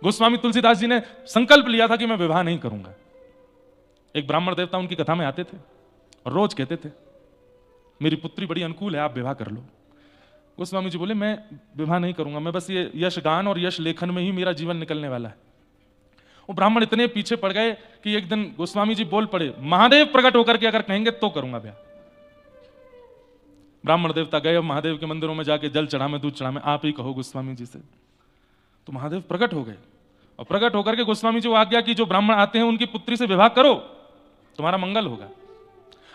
गोस्वामी तुलसीदास जी ने संकल्प लिया था कि मैं विवाह नहीं करूंगा। एक ब्राह्मण देवता उनकी कथा में आते थे और रोज कहते थे मेरी पुत्री बड़ी अनुकूल है, आप विवाह कर लो। गोस्वामी जी बोले मैं विवाह नहीं करूंगा, मैं बस ये यश गान और यश लेखन में ही मेरा जीवन निकलने वाला है। वो ब्राह्मण इतने पीछे पड़ गए कि एक दिन गोस्वामी जी बोल पड़े, महादेव प्रकट होकर के अगर कहेंगे तो करूंगा ब्याह। ब्राह्मण देवता गए, अब महादेव के मंदिरों में जाके जल चढ़ा में दूध चढ़ा में, आप ही कहो गोस्वामी जी से। तो महादेव प्रकट हो गए और प्रकट होकर के गोस्वामी जी को आज्ञा की जो ब्राह्मण आते हैं उनकी पुत्री से विवाह करो, तुम्हारा मंगल होगा।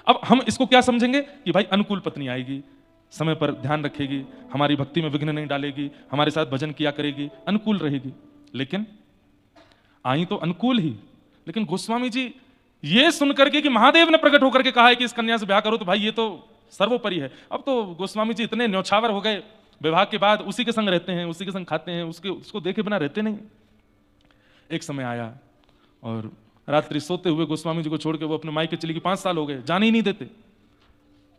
अब हम इसको क्या समझेंगे कि भाई अनुकूल पत्नी आएगी, समय पर ध्यान रखेगी, हमारी भक्ति में विघ्न नहीं डालेगी, हमारे साथ भजन किया करेगी, अनुकूल रहेगी। लेकिन आई तो अनुकूल ही, लेकिन गोस्वामी जी ये सुनकर के कि महादेव ने प्रकट होकर के कहा है कि इस कन्या से ब्याह करो, तो भाई ये तो सर्वोपरि है। अब तो गोस्वामी जी इतने न्यौछावर हो गए, विवाह के बाद उसी के संग रहते हैं, उसी के संग खाते हैं, उसको देखे बिना रहते नहीं। एक समय आया और रात्रि सोते हुए गोस्वामी जी को छोड़ के वो अपने मायके चली गई, 5 साल हो गए, जाने ही नहीं देते।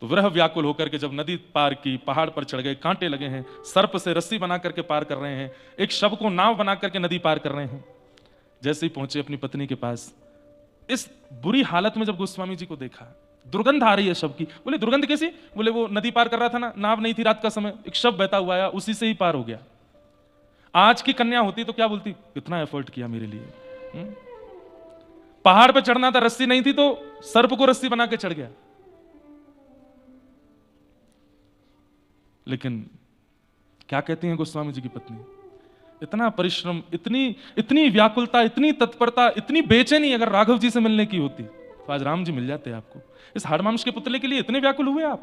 तो विरह व्याकुल होकर के जब नदी पार की, पहाड़ पर चढ़ गए, कांटे लगे हैं, सर्प से रस्सी बना करके पार कर रहे हैं, एक शव को नाव बना करके नदी पार कर रहे हैं। जैसे ही पहुंचे अपनी पत्नी के पास, इस बुरी हालत में जब गोस्वामी जी को देखा, दुर्गंध आ रही है शव की। बोले दुर्गंध कैसी? बोले वो नदी पार कर रहा था ना, नाव नहीं थी, रात का समय, एक शव बहता हुआ आया, उसी से ही पार हो गया। आज की कन्या होती तो क्या बोलती, कितना एफर्ट किया मेरे लिए। पहाड़ पे चढ़ना था, रस्सी नहीं थी तो सर्प को रस्सी बना के चढ़ गया। लेकिन क्या कहती हैं गोस्वामी जी की पत्नी, इतना परिश्रम, इतनी व्याकुलता, इतनी तत्परता, इतनी बेचैनी अगर राघव जी से मिलने की होती तो आज राम जी मिल जाते आपको। इस हाड़मांस के पुतले के लिए इतने व्याकुल हुए आप।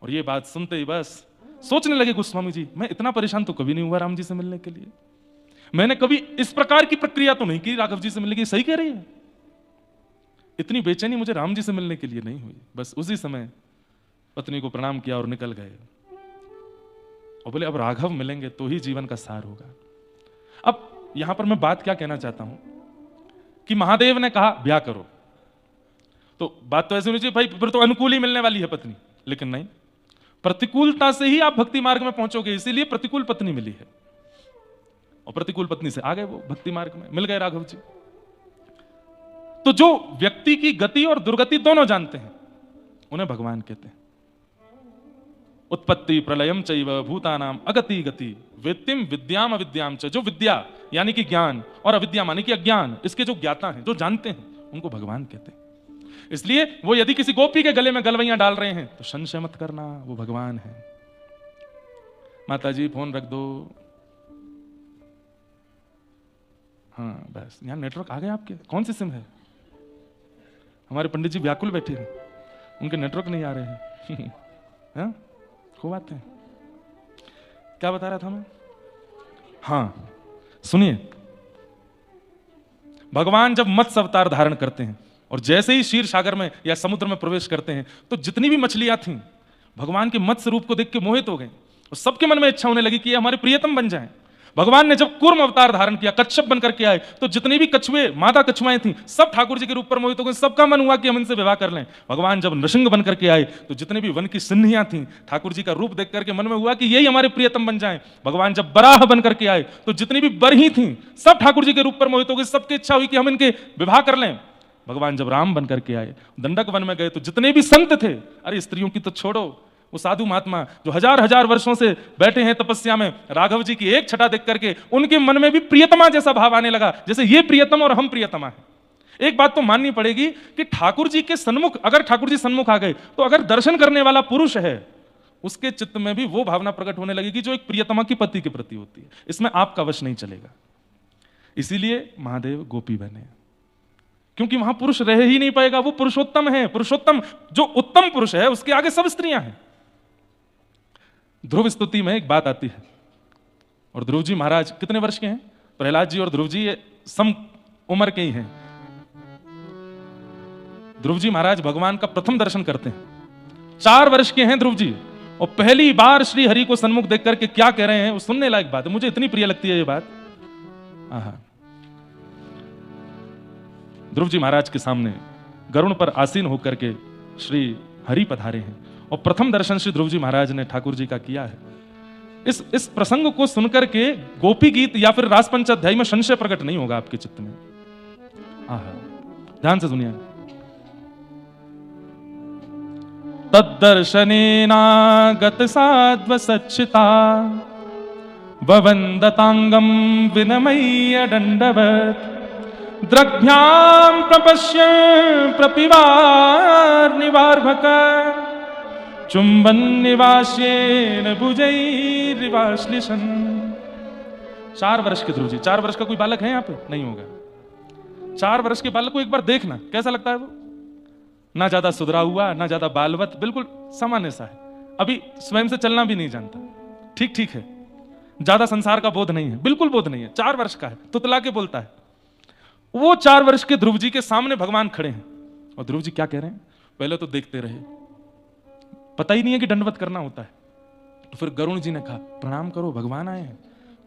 और ये बात सुनते ही बस सोचने लगे गोस्वामी जी, मैं इतना परेशान तो कभी नहीं हुआ राम जी से मिलने के लिए, मैंने कभी इस प्रकार की प्रक्रिया तो नहीं की राघव जी से मिलने की। सही कह रही है, इतनी बेचैनी मुझे राम जी से मिलने के लिए नहीं हुई। बस उसी समय पत्नी को प्रणाम किया और निकल गए और बोले अब राघव मिलेंगे तो ही जीवन का सार होगा। अब यहां पर मैं बात क्या कहना चाहता हूं कि महादेव ने कहा ब्याह करो, तो बात तो ऐसी होनी चाहिए भाई फिर तो अनुकूल ही मिलने वाली है पत्नी, लेकिन नहीं, प्रतिकूलता से ही आप भक्ति मार्ग में पहुंचोगे, इसीलिए प्रतिकूल पत्नी मिली है और प्रतिकूल पत्नी से आ गए वो भक्ति मार्ग में, मिल गए राघव जी। तो जो व्यक्ति की गति और दुर्गति दोनों जानते हैं उन्हें भगवान कहते हैं। उत्पत्ति प्रलयम चैव भूतानाम अगति गति वेत्तिम विद्याम अविद्याम च। जो विद्या यानी कि ज्ञान और अविद्या मानी कि अज्ञान, इसके जो ज्ञाता हैं, जो जानते हैं, उनको भगवान कहते हैं। इसलिए वो यदि किसी गोपी के गले में गलवैयां डाल रहे हैं तो संशय मत करना, वो भगवान है। माता जी फोन रख दो। हाँ बस, यहां नेटवर्क आ गए आपके, कौन सी सिम है? हमारे पंडित जी व्याकुल बैठे हैं, उनके नेटवर्क नहीं आ रहे हैं। हाँ खूब आते हैं। क्या बता रहा था मैं? हाँ सुनिए, भगवान जब मत्स्य अवतार धारण करते हैं और जैसे ही क्षीर सागर में या समुद्र में प्रवेश करते हैं तो जितनी भी मछलियां थीं भगवान के मत्स्य रूप को देख के मोहित हो गए और सबके मन में इच्छा होने लगी कि ये हमारे प्रियतम बन जाएं। भगवान ने जब कूर्म अवतार धारण किया, कच्छप बनकर के आए, तो जितनी भी कछुए, मादा कछुआएं थीं, सब ठाकुर जी के रूप पर मोहित हो गए, सबका मन हुआ कि हम इनसे विवाह कर लें। भगवान जब नृसिंह बनकर के आए तो जितने भी वन की सिंहियां थीं, ठाकुर जी का रूप देख करके मन में हुआ कि यही हमारे प्रियतम बन जाएं। भगवान जब बराह बनकर के आए तो जितनी भी बरही थीं, सब ठाकुर जी के रूप पर मोहित हो गए, सबकी इच्छा हुई कि हम इनके विवाह कर लें। भगवान जब राम बनकर के आए, दंडक वन में गए तो जितने भी संत थे, अरे स्त्रियों की तो छोड़ो, वो साधु महात्मा जो हजार हजार वर्षों से बैठे हैं तपस्या में, राघव जी की एक छटा देख करके उनके मन में भी प्रियतमा जैसा भाव आने लगा, जैसे ये प्रियतम और हम प्रियतमा हैं। एक बात तो माननी पड़ेगी कि ठाकुर जी के सन्मुख, अगर ठाकुर जी सन्मुख आ गए तो अगर दर्शन करने वाला पुरुष है उसके चित्त में भी वो भावना प्रकट होने लगेगी जो एक प्रियतमा की पति के प्रति होती है। इसमें आपका वश नहीं चलेगा। इसीलिए महादेव गोपी बने, क्योंकि वहां पुरुष रह ही नहीं पाएगा, वो पुरुषोत्तम है। पुरुषोत्तम जो उत्तम पुरुष है उसके आगे सब स्त्रियां हैं। ध्रुव स्तुति में एक बात आती है, और ध्रुव जी महाराज कितने वर्ष के हैं? प्रहलाद जी और ध्रुव जी सम उम्र के ही हैं। ध्रुव जी महाराज भगवान का प्रथम दर्शन करते हैं, 4 वर्ष के हैं ध्रुव जी, और पहली बार श्री हरि को सन्मुख देख करके क्या कह रहे हैं वो सुनने लायक बात है। मुझे इतनी प्रिय लगती है ये बात। ध्रुव जी महाराज के सामने गरुड़ पर आसीन होकर के श्री हरि पधारे हैं, और प्रथम दर्शन श्री ध्रुव जी महाराज ने ठाकुर जी का किया है। इस प्रसंग को सुनकर के गोपी गीत या फिर रास पंचाध्यायी में संशय प्रकट नहीं होगा आपके चित्त में। आहा, ध्यान से सुनिए। तद्दर्शनेनागत साध्व सच्चिता ववन्दतांगं विनमय्य दंडवत् द्रग्भ्यां प्रपश्य प्रपिवार्निवार्भक चुंबन निवास्येन भुजैर्विवाश्लिशन। 4 वर्ष के ध्रुव जी, 4 वर्ष का कोई बालक है यहाँ पे? नहीं होगा। 4 वर्ष के बालक को एक बार देखना, कैसा लगता है वो? ना ज्यादा सुधरा हुआ, ना ज्यादा बालवत, बिल्कुल सामान्य सा है। अभी स्वयं से चलना भी नहीं जानता, ठीक ठीक है। ज्यादा संसार का बोध नहीं है, बिल्कुल बोध नहीं है। 4 वर्ष का है, तुतला के बोलता है। वो 4 वर्ष के ध्रुव जी के सामने भगवान खड़े हैं और ध्रुव जी क्या कह रहे हैं? पहले तो देखते रहे, पता ही नहीं है कि दंडवत करना होता है। तो फिर गरुण जी ने कहा प्रणाम करो, भगवान आए हैं।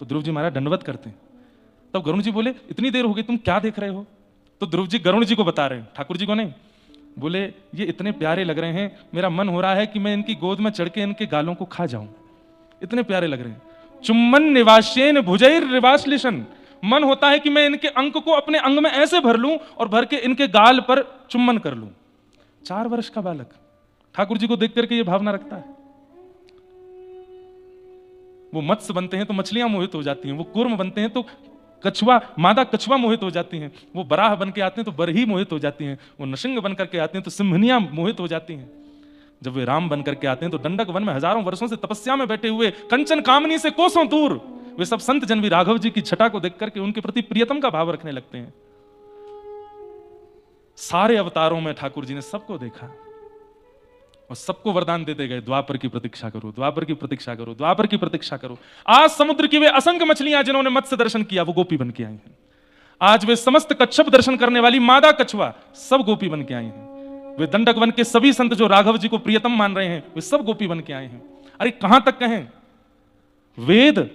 तो ध्रुव जी महाराज दंडवत करते हैं। तब गरुण जी बोले इतनी देर हो गई, तुम क्या देख रहे हो? तो ध्रुव जी गरुण जी को बता रहे हैं, ठाकुर जी को नहीं। बोले ये इतने प्यारे लग रहे हैं, मेरा मन हो रहा है कि मैं इनकी गोद में चढ़ के इनके गालों को खा जाऊं, इतने प्यारे लग रहे हैं। चुम्बन निवास्येन भुजैर्विवाश्लिशन, मन होता है कि मैं इनके अंक को अपने अंग में ऐसे भर लूं और भर के इनके गाल पर चुम्बन कर लूं। 4 वर्ष का बालक ठाकुर जी को देख करके ये भावना रखता है। वो मत्स्य बनते हैं तो मछलियां मोहित हो जाती हैं, वो कूर्म बनते हैं तो कछुआ, मादा कछुआ मोहित हो जाती हैं, वो बराह बन के आते हैं तो बरही मोहित हो जाती हैं, वो नृसिंह बन करके आते हैं तो सिंहनियां मोहित हो जाती हैं। जब वे राम बन करके आते हैं तो दंडक वन में हजारों वर्षों से तपस्या में बैठे हुए, कंचन कामनी से कोसों दूर, वे सब संत जन भी राघव जी की छटा को देख करके उनके प्रति प्रियतम का भाव रखने लगते हैं। सारे अवतारों में ठाकुर जी ने सबको देखा और सबको वरदान देते गए, द्वापर की प्रतीक्षा करो, द्वापर की प्रतीक्षा करो, द्वापर की प्रतीक्षा करो। आज समुद्र की वे असंख्य मछलियां जिन्होंने मत्स्य दर्शन किया वो गोपी बन के आई हैं। आज वे समस्त कच्छप दर्शन करने वाली मादा कछुआ सब गोपी बन के आई हैं। वे दंडक वन के सभी संत जो राघव जी को प्रियतम मान रहे हैं वे सब गोपी बन के आए हैं। अरे कहां तक कहें, वेद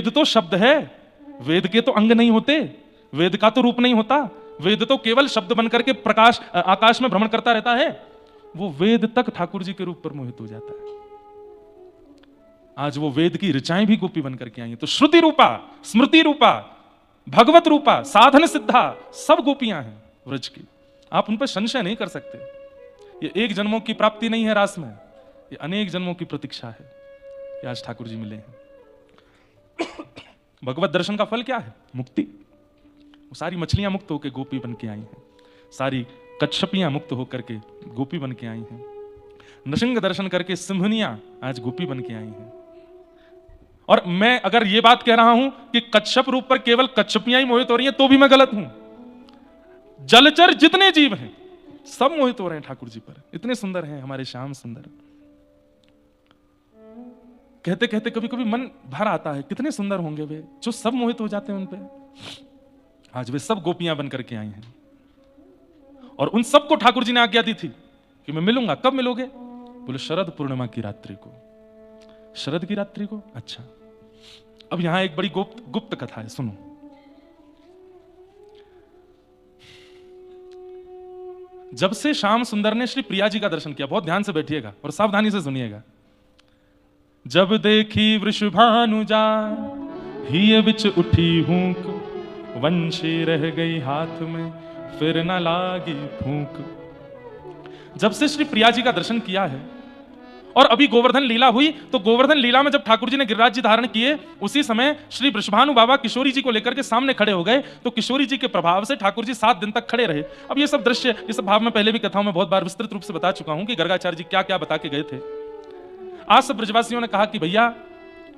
तो शब्द है, वेद के तो अंग नहीं होते, वेद का तो रूप नहीं होता, वेद तो केवल शब्द बनकर के प्रकाश आकाश में भ्रमण करता रहता है। वो वेद तक ठाकुर जी के रूप पर मोहित हो जाता है। आज वो वेद की ऋचाएं भी गोपी बनकर के आई हैं। तो श्रुति रूपा, स्मृति रूपा, भगवत रूपा, साधन सिद्धा सब गोपियां हैं व्रज की। आप उन पर संशय नहीं कर सकते। ये एक जन्मों की प्राप्ति नहीं है रास में, ये अनेक जन्मों की प्रतीक्षा है। ये आज ठाकुर जी मिले हैं। भगवत दर्शन का फल क्या है? मुक्ति। वो सारी मछलियां मुक्त होकर गोपी बन के आई हैं, सारी कच्छपियां मुक्त होकर के गोपी बन के आई हैं, नृसिंह दर्शन करके सिंहनियां आज गोपी बन के आई हैं। और मैं अगर ये बात कह रहा हूं कि कच्छप रूप पर केवल कच्छपियां ही मोहित हो रही हैं तो भी मैं गलत हूं। जलचर जितने जीव हैं सब मोहित हो रहे हैं ठाकुर जी पर। इतने सुंदर हैं हमारे श्याम सुंदर। कहते कहते कभी कभी मन भर आता है, कितने सुंदर होंगे वे जो सब मोहित हो जाते हैं उन पे। आज वे सब गोपियां बनकर के आई हैं और उन सबको ठाकुर जी ने आज्ञा दी थी कि मैं मिलूंगा। कब मिलोगे? बोले शरद पूर्णिमा की रात्रि को। शरद की रात्रि को? अच्छा। अब यहां एक बड़ी गुप्त कथा है, सुनो। जब से श्याम सुंदर ने श्री प्रिया जी का दर्शन किया, बहुत ध्यान से बैठिएगा और सावधानी से सुनिएगा। जब देखी वृषभानुजा हिय बिच उठी हूंक, वंशी रह गई हाथ में फिर न लागी फूंक। जब से श्री प्रिया जी का दर्शन किया है और अभी गोवर्धन लीला हुई, तो गोवर्धन लीला में जब ठाकुर जी ने गिरिराज जी धारण किए उसी समय श्री वृषभानु बाबा किशोरी जी को लेकर के सामने खड़े हो गए। तो किशोरी जी के प्रभाव से ठाकुर जी 7 दिन तक खड़े रहे। अब ये सब दृश्य, ये सब भाव में पहले भी कथाओं में बहुत बार विस्तृत रूप से बता चुका हूं कि गर्गाचार्य जी क्या क्या बता के गए थे। आज सब ब्रजवासियों ने कहा कि भैया,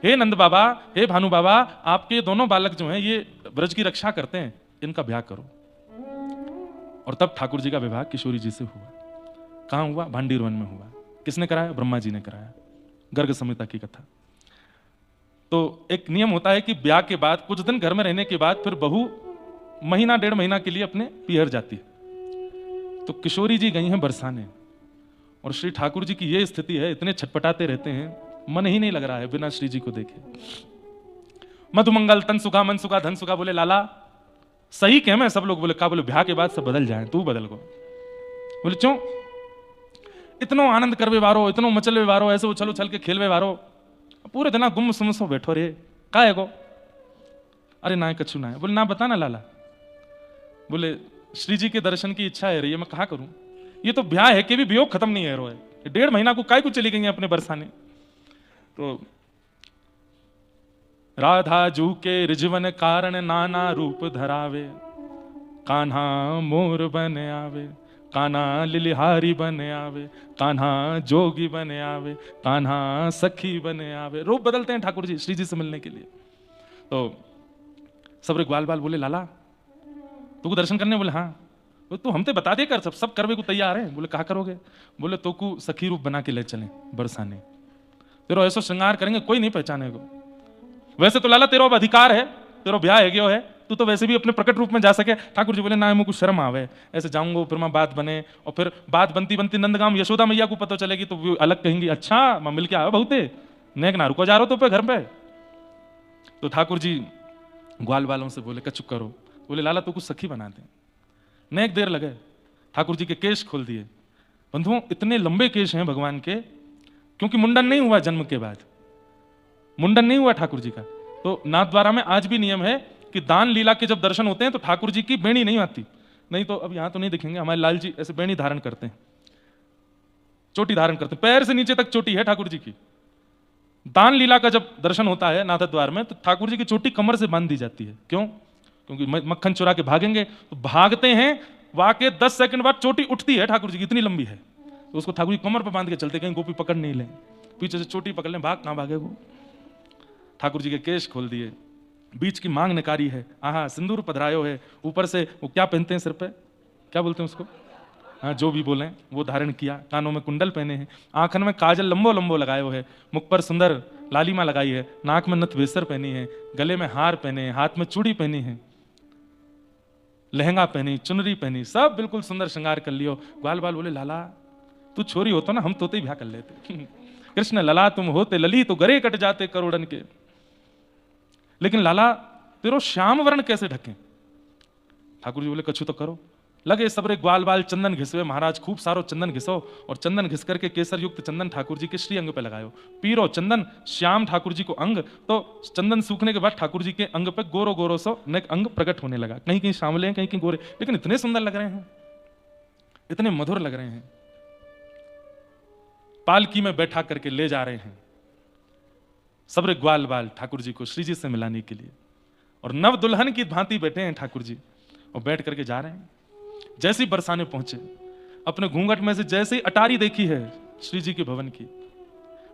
हे नंद बाबा, हे भानु बाबा, आपके दोनों बालक जो हैं ये ब्रज की रक्षा करते हैं, इनका ब्याह करो। और तब ठाकुर जी का विवाह किशोरी जी से हुआ। कहां हुआ? भांडीर वन में हुआ। किसने कराया? ब्रह्मा जी ने कराया। गर्ग संहिता की कथा। तो एक नियम होता है कि ब्याह के बाद कुछ दिन घर में रहने के बाद फिर बहू महीना 1.5 महीना के लिए अपने पियर जाती है। तो किशोरी जी गई हैं बरसाने और श्री ठाकुर जी की ये स्थिति है, इतने छटपटाते रहते हैं, मन ही नहीं लग रहा है बिना श्री जी को देखे। मधुमंगल तन सुखा मन सुखा धन सुखा। बोले लाला सही कह मैं? सब लोग बोले का? बोले ब्याह के बाद सब बदल जाए, तू बदल को। बोले क्यों? इतनो आनंद करवे वारो, इतनो मचलवे वारो, ऐसे उछल उछल के खेलवे वारो, पूरे दिन गुम सुमसो बैठो रे, का है को? अरे ना कछु ना है। बोले ना बता ना लाला। बोले श्री जी के दर्शन की इच्छा है रही है, मैं कहा करूं, ये तो ब्याह है कि भी वियोग खत्म नहीं है रो है, 1.5 महीना को काय को चली गई अपने बरसाने। तो राधा जू के रिजवन कारण नाना रूप धरावे, कान्हा मोर बन आवे, कान्हा लिलिहारी बन आवे, कान्हा जोगी बन आवे, कान्हा सखी बन आवे। रूप बदलते हैं ठाकुर जी श्री जी से मिलने के लिए। तो सबरे ग्वाल बाल बोले लाला तू को दर्शन करने? बोले हाँ। तो हम ते बता दे कर, सब करवे को तैयार है। बोले कहा करोगे? बोले तो को सखी रूप बना के ले चले बरसाने, तेरो ऐसा श्रृंगार करेंगे कोई नहीं पहचाने को। वैसे तो लाला तेरो अब अधिकार है, तेरो ब्याह है गयो है, तू तो वैसे भी अपने प्रकट रूप में जा सके। ठाकुर जी बोले ना मुझे शर्म आवे, ऐसे जाऊंगा फिर मैं बात बने, और फिर बात बनती बनती नंदगांव यशोदा मैया को पता चलेगी तो वो अलग कहेंगी, अच्छा मैं मिल के आया बहुते नेक ना रुको जा रहा हो तो पे घर पे। तो ठाकुर जी ग्वाल वालों से बोले कचुप करो। बोले लाला तो कुछ सखी बना दे। नेक देर लगे, ठाकुर जी के केश खोल दिए। बंधुओं इतने लंबे केश हैं भगवान के, क्योंकि मुंडन नहीं हुआ जन्म के बाद, मुंडन नहीं हुआ ठाकुर जी का। तो नाथद्वारा में आज भी नियम है कि दान लीला के जब दर्शन होते हैं तो ठाकुर जी की बेणी नहीं आती। नहीं तो अब यहां तो नहीं दिखेंगे, हमारे लाल जी ऐसे बेणी धारण करते हैं, चोटी धारण करते हैं, पैर से नीचे तक चोटी है ठाकुर जी की। दान लीला का जब दर्शन होता है नाथ द्वार में तो ठाकुर जी की चोटी कमर से बांध दी जाती है। क्यों? क्योंकि मक्खन चुरा के भागेंगे, तो भागते हैं वाके 10 सेकंड बाद चोटी उठती है ठाकुर जी की, इतनी लंबी है। तो उसको ठाकुर जी कमर पर बांध के चलते, कहीं गोपी पकड़ नहीं ले, पीछे से चोटी पकड़ लें, भाग कहां भागे वो। ठाकुर जी के केश खोल दिए, बीच की मांग नकारी है, आहा सिंदूर पधरायो है, ऊपर से वो क्या पहनते हैं सिर पे, क्या बोलते हैं उसको, हाँ जो भी बोले वो धारण किया, कानों में कुंडल पहने हैं, आंखन में काजल लंबो लंबो लगाए हुए है, मुख पर सुंदर लालिमा लगाई है, नाक में नथवेसर पहनी है, गले में हार पहने हैं, हाथ में चूड़ी पहनी है, लहंगा पहनी, चुनरी पहनी, सब बिल्कुल सुंदर श्रृंगार कर लियो। ग्वाल बाल बोले लाला तू छोरी होता ना हम तोते ही ब्याह कर लेते। कृष्ण लला तुम होते लली तो गरे कट जाते करोड़न के, लेकिन लाला तेरो श्याम वर्ण कैसे ढके? ठाकुर जी बोले कछु तो करो। लगे सबरे ग्वाल बाल चंदन घिसवे, महाराज खूब सारो चंदन घिसो, और चंदन घिस करके केसर युक्त चंदन ठाकुर जी के श्री अंग पे लगायो, पीरो चंदन श्याम ठाकुर जी को अंग। तो चंदन सूखने के बाद ठाकुर जी के अंग पे गोरो गोरो सो नेक अंग प्रकट होने लगा, कहीं कहीं सांवले हैं, कहीं कहीं गोरे, लेकिन इतने सुंदर लग रहे हैं, इतने मधुर लग रहे हैं। पालकी में बैठा करके ले जा रहे हैं सबरे ग्वाल बाल ठाकुर जी को श्री जी से मिलाने के लिए, और नव दुल्हन की भांति बैठे हैं ठाकुर जी, और बैठ करके जा रहे हैं। जैसे ही बरसाने पहुंचे, अपने घूंघट में से जैसे ही अटारी देखी है श्री जी के भवन की,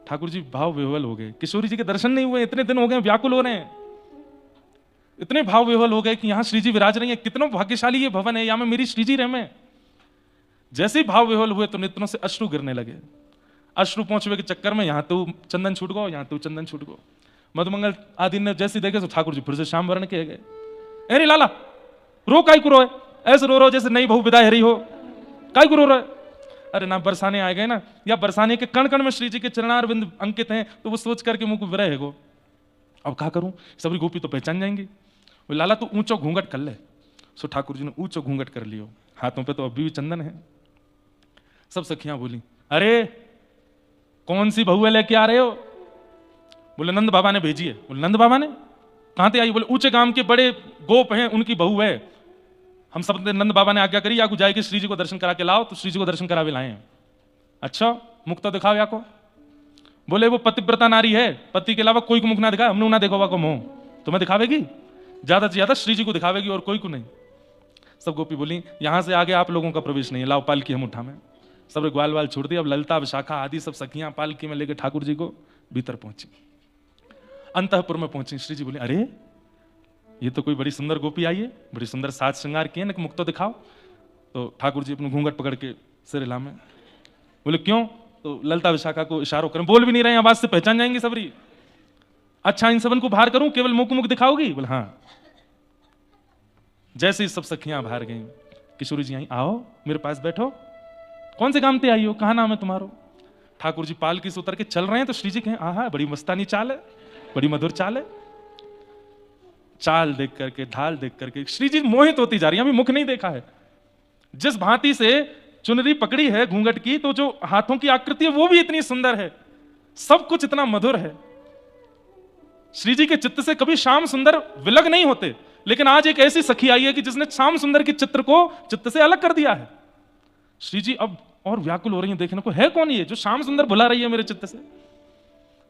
ठाकुर जी भाव विह्वल हो गए। किशोरी जी के दर्शन नहीं हुए, इतने दिन हो गए, व्याकुल हो रहे हैं, इतने भाव विह्वल हो गए कि यहां श्री जी विराज रही है, कितना भाग्यशाली ये भवन है, यहां में मेरी श्री जी रहे। जैसे ही भाव विह्वल हुए तो नेत्रों से अश्रु गिरने लगे। अश्रु पहुंचवे के चक्कर में यहां तो चंदन छूट गो, यहां तो चंदन छूट गो। मधुमंगल आदि ने जैसे देखे तो ठाकुर जी फिर से श्याम वर्ण के गए। अरे लाला रो काय को रोए, ऐसे रो जैसे नई बहू विदा हरी हो, काय को रो रहे? अरे ना बरसाने आ गए ना, या बरसाने के कण कण में श्री जी के चरणारविंद अंकित हैं, तो वो सोच करके मुंह को विरह है गो। अब क्या करूं, सबरी गोपी तो पहचान जाएंगी। वो लाला तो ऊंचो घूंघट कर ले। सो ठाकुर जी ने ऊंचो घूंघट कर लियो, हाथों पे तो अभी भी चंदन है। सब सखियां बोली अरे कौन सी बहू है लेके आ रहे हो? बोले नंद बाबा ने भेजी है। बोले नंद बाबा ने कहां से आई? बोले ऊंचे गांव के बड़े गोप हैं, उनकी बहू है, हम सब नंद बाबा ने आज्ञा करी या को जाएगी श्री जी को दर्शन करा के लाओ, तो श्री जी को दर्शन करा के लाए हैं। अच्छा मुख तो दिखाओ या को। बोले वो पतिव्रता नारी है, पति के अलावा कोई को मुख ना दिखाए, हमने ना देखो को मुंह, तुम्हें दिखावेगी ज्यादा से ज्यादा श्री जी को दिखावेगी और कोई को नहीं। सब गोपी बोली यहां से आगे आप लोगों का प्रवेश नहीं है, लाओ पालकी हम उठा में। सब ग्वाल वाल छोड़ दिया। अब ललता विशाखा आदि सब सखियां पालकी में लेकर ठाकुर जी को भीतर पहुंची, अंतःपुर में पहुंची। श्री जी बोले अरे ये तो कोई बड़ी सुंदर गोपी आई है, बड़ी सुंदर साज श्रृंगार किए ना, मुख तो दिखाओ। तो ठाकुर जी अपने घूंघट पकड़ के सिर हिला में। बोले क्यों? तो ललता विशाखा को इशारों करें, बोल भी नहीं रहे, आवाज से पहचान जाएंगी सबरी। अच्छा इन सबन को बाहर करूं, केवल मुख मुख दिखाओगी? बोले हाँ। जैसे ही सब सखियां बाहर गई, किशोरी जी आई, आओ मेरे पास बैठो, कौन से काम पे आई हो, कहां नाम है तुम्हारो? ठाकुर जी पालकी से उतर के चल रहे हैं, तो श्री जी कहें आहा बड़ी मस्तानी चाल है, बड़ी मधुर चाल है। चाल देख करके, ढाल देख करके श्री जी मोहित होती जा रही है। अभी मुख नहीं देखा है, जिस भांति से चुनरी पकड़ी है घूंघट की, तो जो हाथों की आकृति है वो भी इतनी सुंदर है, सब कुछ इतना मधुर है। श्री जी के चित्त से कभी श्याम सुंदर विलग नहीं होते, लेकिन आज एक ऐसी सखी आई है कि जिसने श्याम सुंदर के चित्र को चित्त से अलग कर दिया है। श्री जी अब और व्याकुल हो रही है देखने को, है कौन ये जो श्याम सुंदर भुला रही है मेरे चित्त से।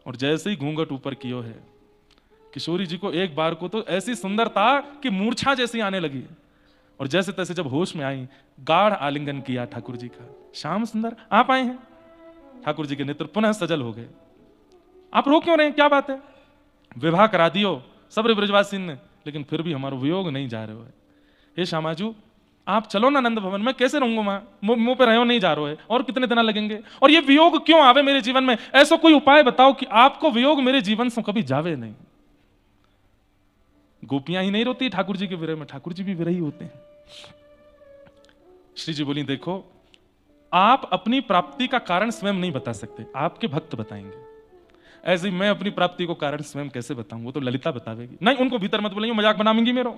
और जैसे ही घूंघट ऊपर कियो है, किशोरी जी को एक बार को तो ऐसी सुंदरता कि मूर्छा जैसी आने लगी। और जैसे तैसे जब होश में आई, गाढ़ आलिंगन किया ठाकुर जी का। श्याम सुंदर आप आए हैं। ठाकुर जी के नेत्र पुनः सजल हो गए। आप रो क्यों रहे हैं, क्या बात है? विवाह करा दियो सब ब्रजवासी ने, लेकिन फिर भी हमारा वियोग नहीं जा रहे हो। हे श्यामाजू, आप चलो ना नंद भवन में, कैसे रहूंगा वहां, मुंह पे रहो नहीं जा रहे हो, और कितने दिन लगेंगे, और ये वियोग क्यों आवे मेरे जीवन में? ऐसा कोई उपाय बताओ कि आपको वियोग मेरे जीवन से कभी जावे नहीं। गोपियां ही नहीं रोती ठाकुर जी के विरह में, ठाकुर जी भी विरही होते हैं। श्री जी बोली, देखो आप अपनी प्राप्ति का कारण स्वयं नहीं बता सकते, आपके भक्त बताएंगे। ऐसे मैं अपनी प्राप्ति को कारण स्वयं कैसे बताऊं, वो तो ललिता बतावेगी। नहीं, उनको भीतर मत बुलाइए, मजाक बनाएंगी मेरा।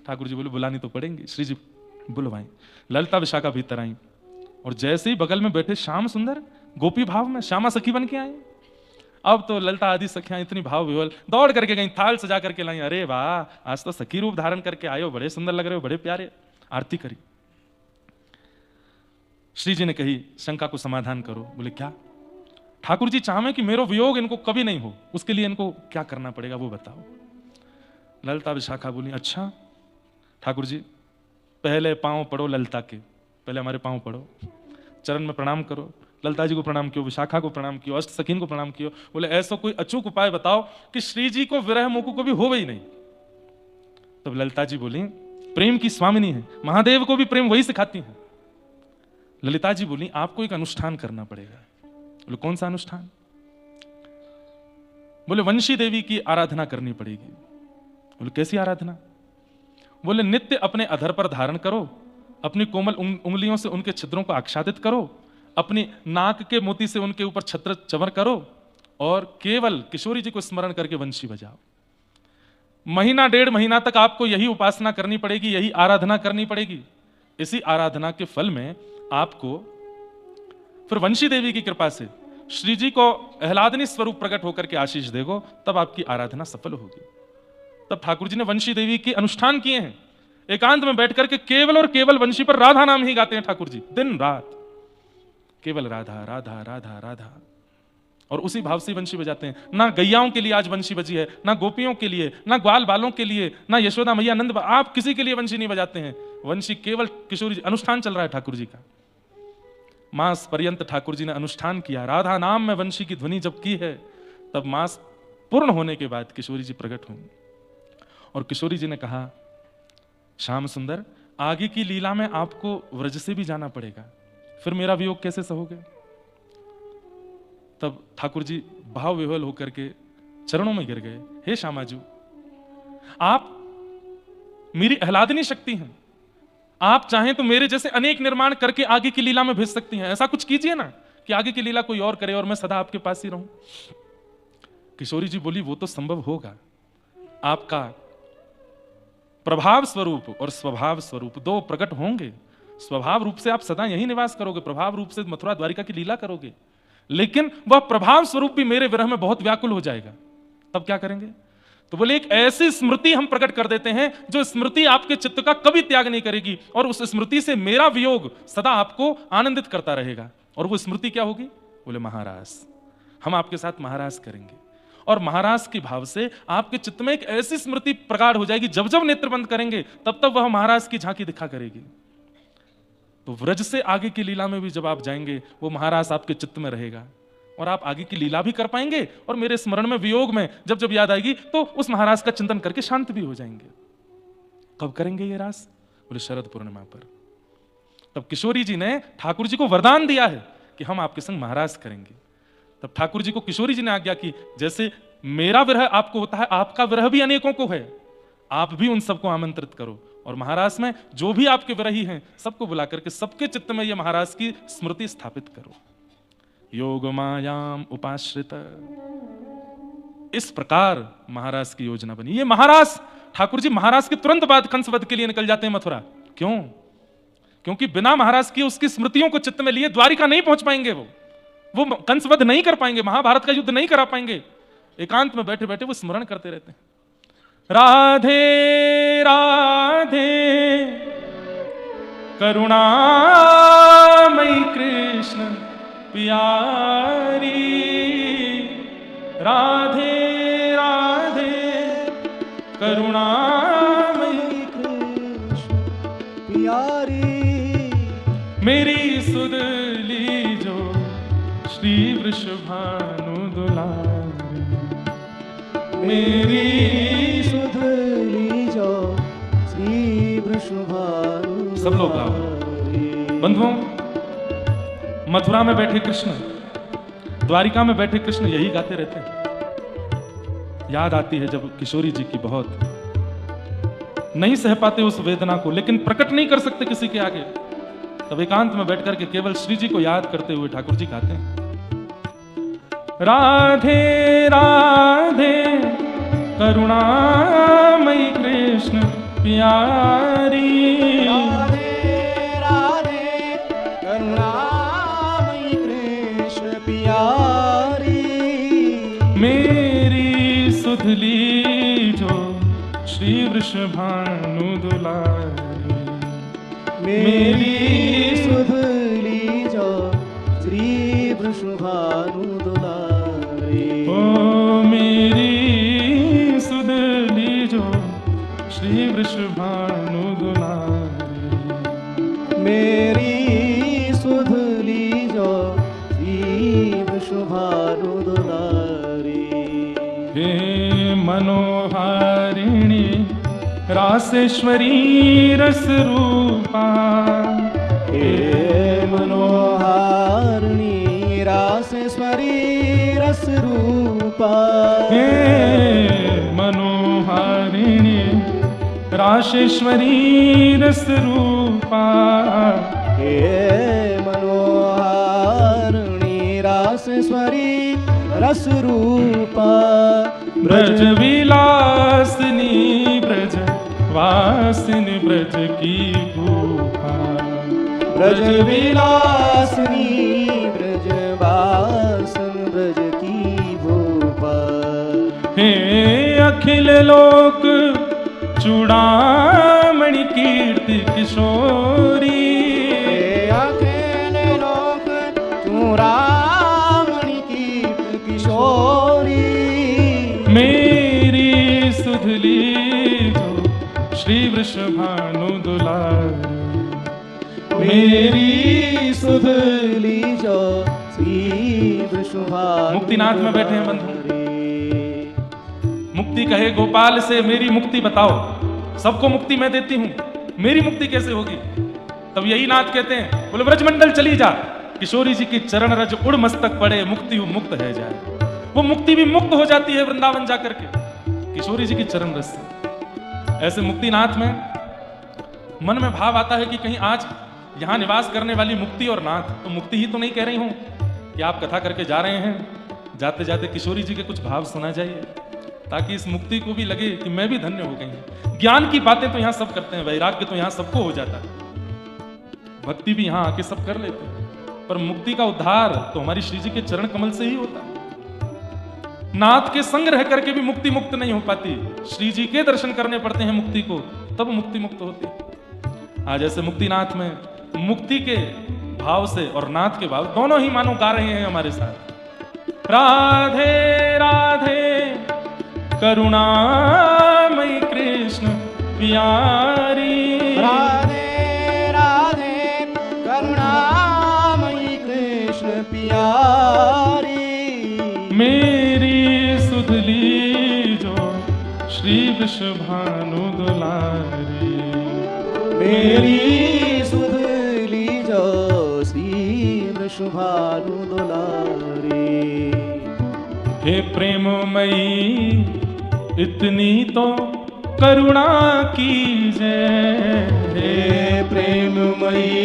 ठाकुर जी बोले, बुलानी तो पड़ेंगी। श्री जी बुलवाई। ललिता विशाखा भीतर आई, और जैसे ही बगल में बैठे श्याम सुंदर गोपी भाव में श्यामा सखी बन के आए। अब तो ललिता आदि सखियां इतनी भाव विवल दौड़ करके गई, थाल सजा करके लाई। अरे वाह, आज तो सखी रूप धारण करके आए हो, बड़े सुंदर लग रहे हो, बड़े प्यारे। आरती करी। श्री जी ने कही, शंका को समाधान करो। बोले क्या? ठाकुर जी चाहे कि मेरो वियोग इनको कभी नहीं हो, उसके लिए इनको क्या करना पड़ेगा वो बताओ। ललिता विशाखा बोली, अच्छा ठाकुर जी, पहले पांव पड़ो ललिता के, पहले हमारे पांव पड़ो, चरण में प्रणाम करो। ललिता जी को प्रणाम कियो, विशाखा को प्रणाम कियो, अष्ट सखीन को प्रणाम कियो। बोले ऐसा कोई अचूक उपाय बताओ कि श्री जी को विरह मोह को भी हो ही नहीं। तब ललिता जी बोली, प्रेम की स्वामिनी है, महादेव को भी प्रेम वही सिखाती है। ललिता जी बोली, आपको एक अनुष्ठान करना पड़ेगा। बोले कौन सा अनुष्ठान? बोले वंशी देवी की आराधना करनी पड़ेगी। बोले कैसी आराधना? बोले नित्य अपने अधर पर धारण करो, अपनी कोमल उंगलियों से उनके छिद्रों को आच्छादित करो, अपनी नाक के मोती से उनके ऊपर छत्र चवर करो, और केवल किशोरी जी को स्मरण करके वंशी बजाओ। महीना डेढ़ महीना तक आपको यही उपासना करनी पड़ेगी, यही आराधना करनी पड़ेगी। इसी आराधना के फल में आपको फिर वंशी देवी की कृपा से श्री जी को आह्लादनी स्वरूप प्रकट होकर के आशीष देगो, तब आपकी आराधना सफल होगी। तब ठाकुर जी ने वंशी देवी के अनुष्ठान किए हैं। एकांत में बैठ करके केवल और केवल वंशी पर राधा नाम ही गाते हैं ठाकुर जी, दिन रात केवल राधा राधा राधा राधा, और उसी भाव से वंशी बजाते हैं। ना गैयाओं के लिए आज वंशी बजी है, ना गोपियों के लिए, ना ग्वाल बालों के लिए, ना यशोदा मैया नंद, आप किसी के लिए वंशी नहीं बजाते हैं। वंशी केवल किशोरी जी, अनुष्ठान चल रहा है ठाकुर जी का। मास पर्यंत ठाकुर जी ने अनुष्ठान किया। राधा नाम में वंशी की ध्वनि जब की है, तब मास पूर्ण होने के बाद किशोरी जी प्रकट हुई, और किशोरी जी ने कहा, श्याम सुंदर, आगे की लीला में आपको व्रज से भी जाना पड़ेगा, फिर मेरा वियोग कैसे सहोगे? तब ठाकुर जी भाव विह्वल होकर के चरणों में गिर गए। हे श्यामाजू, आप मेरी आह्लादनी शक्ति हैं, आप चाहें तो मेरे जैसे अनेक निर्माण करके आगे की लीला में भेज सकती हैं। ऐसा कुछ कीजिए ना कि आगे की लीला कोई और करे और मैं सदा आपके पास ही रहूं। किशोरी जी बोली, वो तो संभव होगा, आपका प्रभाव स्वरूप और स्वभाव स्वरूप दो प्रकट होंगे। स्वभाव रूप से आप सदा यही निवास करोगे, प्रभाव रूप से मथुरा द्वारिका की लीला करोगे, लेकिन वह प्रभाव स्वरूप भी मेरे विरह में बहुत व्याकुल हो जाएगा। तब क्या करेंगे? तो बोले, एक ऐसी स्मृति हम प्रकट कर देते हैं जो स्मृति आपके चित्त का कभी त्याग नहीं करेगी, और उस स्मृति से मेरा वियोग सदा आपको आनंदित करता रहेगा। और वो स्मृति क्या होगी? बोले महारास, हम आपके साथ महारास करेंगे, और महाराज की भाव से आपके चित्त में एक ऐसी स्मृति प्रगाढ़ हो जाएगी, जब जब नेत्र बंद करेंगे तब तब वह महाराज की झांकी दिखा करेगी। तो व्रज से आगे की लीला में भी जब आप जाएंगे, वो महाराज आपके चित्त में रहेगा, और आप आगे की लीला भी कर पाएंगे, और मेरे स्मरण में वियोग में जब जब याद आएगी तो उस महाराज का चिंतन करके शांत भी हो जाएंगे। कब करेंगे ये रास? बोले शरद पूर्णिमा पर। तब किशोरी जी ने ठाकुर जी को वरदान दिया है कि हम आपके संग महाराज करेंगे। तब ठाकुर जी को किशोरी जी ने आज्ञा की, जैसे मेरा विरह आपको होता है, आपका विरह भी अनेकों को है, आप भी उन सबको आमंत्रित करो, और महाराज में जो भी आपके विरही हैं सबको बुला करके सबके चित्त में ये महाराज की स्मृति स्थापित करो। योग मायाम उपाश्रित, इस प्रकार महाराज की योजना बनी। ये महाराज, ठाकुर जी महाराज के तुरंत बाद कंसवध के लिए निकल जाते हैं मथुरा। क्यों? क्योंकि बिना महाराज की उसकी स्मृतियों को चित्त में लिए द्वारिका नहीं पहुंच पाएंगे, वो कंसवध नहीं कर पाएंगे, महाभारत का युद्ध नहीं करा पाएंगे। एकांत में बैठे बैठे वो स्मरण करते रहते हैं, राधे राधे करुणामयी कृष्ण प्यारी, राधे राधे करुणामयी कृष्ण प्यारी, मेरी सुध लीजो श्री वृषभानु दुलारी, मेरी सुध लीजो श्री वृषभानु। सब लोग गाओ। बंधुओं, मथुरा में बैठे कृष्ण, द्वारिका में बैठे कृष्ण यही गाते रहते हैं। याद आती है जब किशोरी जी की बहुत, नहीं सह पाते उस वेदना को, लेकिन प्रकट नहीं कर सकते किसी के आगे, तब एकांत में बैठ करके केवल श्री जी को याद करते हुए ठाकुर जी गाते हैं, राधे राधे करुणामयी कृष्ण प्यारी, राधे राधे करुणामयी कृष्ण प्यारी, मेरी सुध लीजो श्री वृषभानु दुलारी, मेरी सुध लीजो श्री वृषभानु दुलारी, ओ मेरी सुध लीजो श्री वृषभानु दुलारी, मेरी सुध लीजो श्री वृषभानु दुलारी, हे मनोहारिणी रासेश्वरी रस रूपा, हे मनोहारिणी रासेश्वरी रस रूपा, हे मनोहारिणी रासेश्वरी रस रूपा, हे मनोहारिणी रासेश्वरी रस रूपा, ब्रज विलासिनी ब्रज वासिनी ब्रज की भूपा, ब्रज विलासिनी ब्रज वासन ब्रज की भूपा, हे अखिल लोक चूड़ामणि कीर्ति किशोरी, हे अखिल लोक चूड़ामणि कीर्ति किशोरी, मेरी सुध लीजो श्री वृषभानु दुलारी, मेरी सुध लीजो श्री वृषभानु। मुक्तिनाथ में बैठे हैं बंधु। मुक्ति कहे गोपाल से मेरी मुक्ति बताओ, सबको मुक्ति मैं देती हूं, मेरी मुक्ति कैसे होगी? तब यही नाथ कहते हैं, बोले ब्रजमंडल चली जा, किशोरी जी की चरण रज उड़ मस्तक पड़े, मुक्ति मुक्त है जाए। वो मुक्ति भी मुक्त हो जाती है वृंदावन जाकर के किशोरी जी की चरण रस से। ऐसे मुक्तिनाथ में मन में भाव आता है कि कहीं आज यहां निवास करने वाली मुक्ति और नाथ तो मुक्ति ही तो नहीं कह रही हूं कि आप कथा करके जा रहे हैं, जाते जाते किशोरी जी के कुछ भाव सुना जाइए, ताकि इस मुक्ति को भी लगे कि मैं भी धन्य हो गई हूं। ज्ञान की बातें तो यहां सब करते हैं, वैराग्य तो यहां सबको हो जाता है, भक्ति भी यहां आके सब कर लेते हैं, पर मुक्ति का उद्धार तो हमारी श्री जी के चरण कमल से ही होता है। नाथ के संग रह करके भी मुक्ति मुक्त नहीं हो पाती, श्री जी के दर्शन करने पड़ते हैं मुक्ति को, तब मुक्ति मुक्त होती है। आज ऐसे मुक्तिनाथ में मुक्ति के भाव से और नाथ के भाव दोनों ही मानो गा रहे हैं हमारे साथ, राधे राधे करुणामयी कृष्ण प्यारी, राधे राधे करुणामयी कृष्ण प्यारी, मेरी सुध लीजो श्री वृषभानु दुलारी, मेरी सुध लीजो श्री वृषभानु दुलारी, हे प्रेममयी इतनी तो करुणा कीजिए, हे प्रेममयी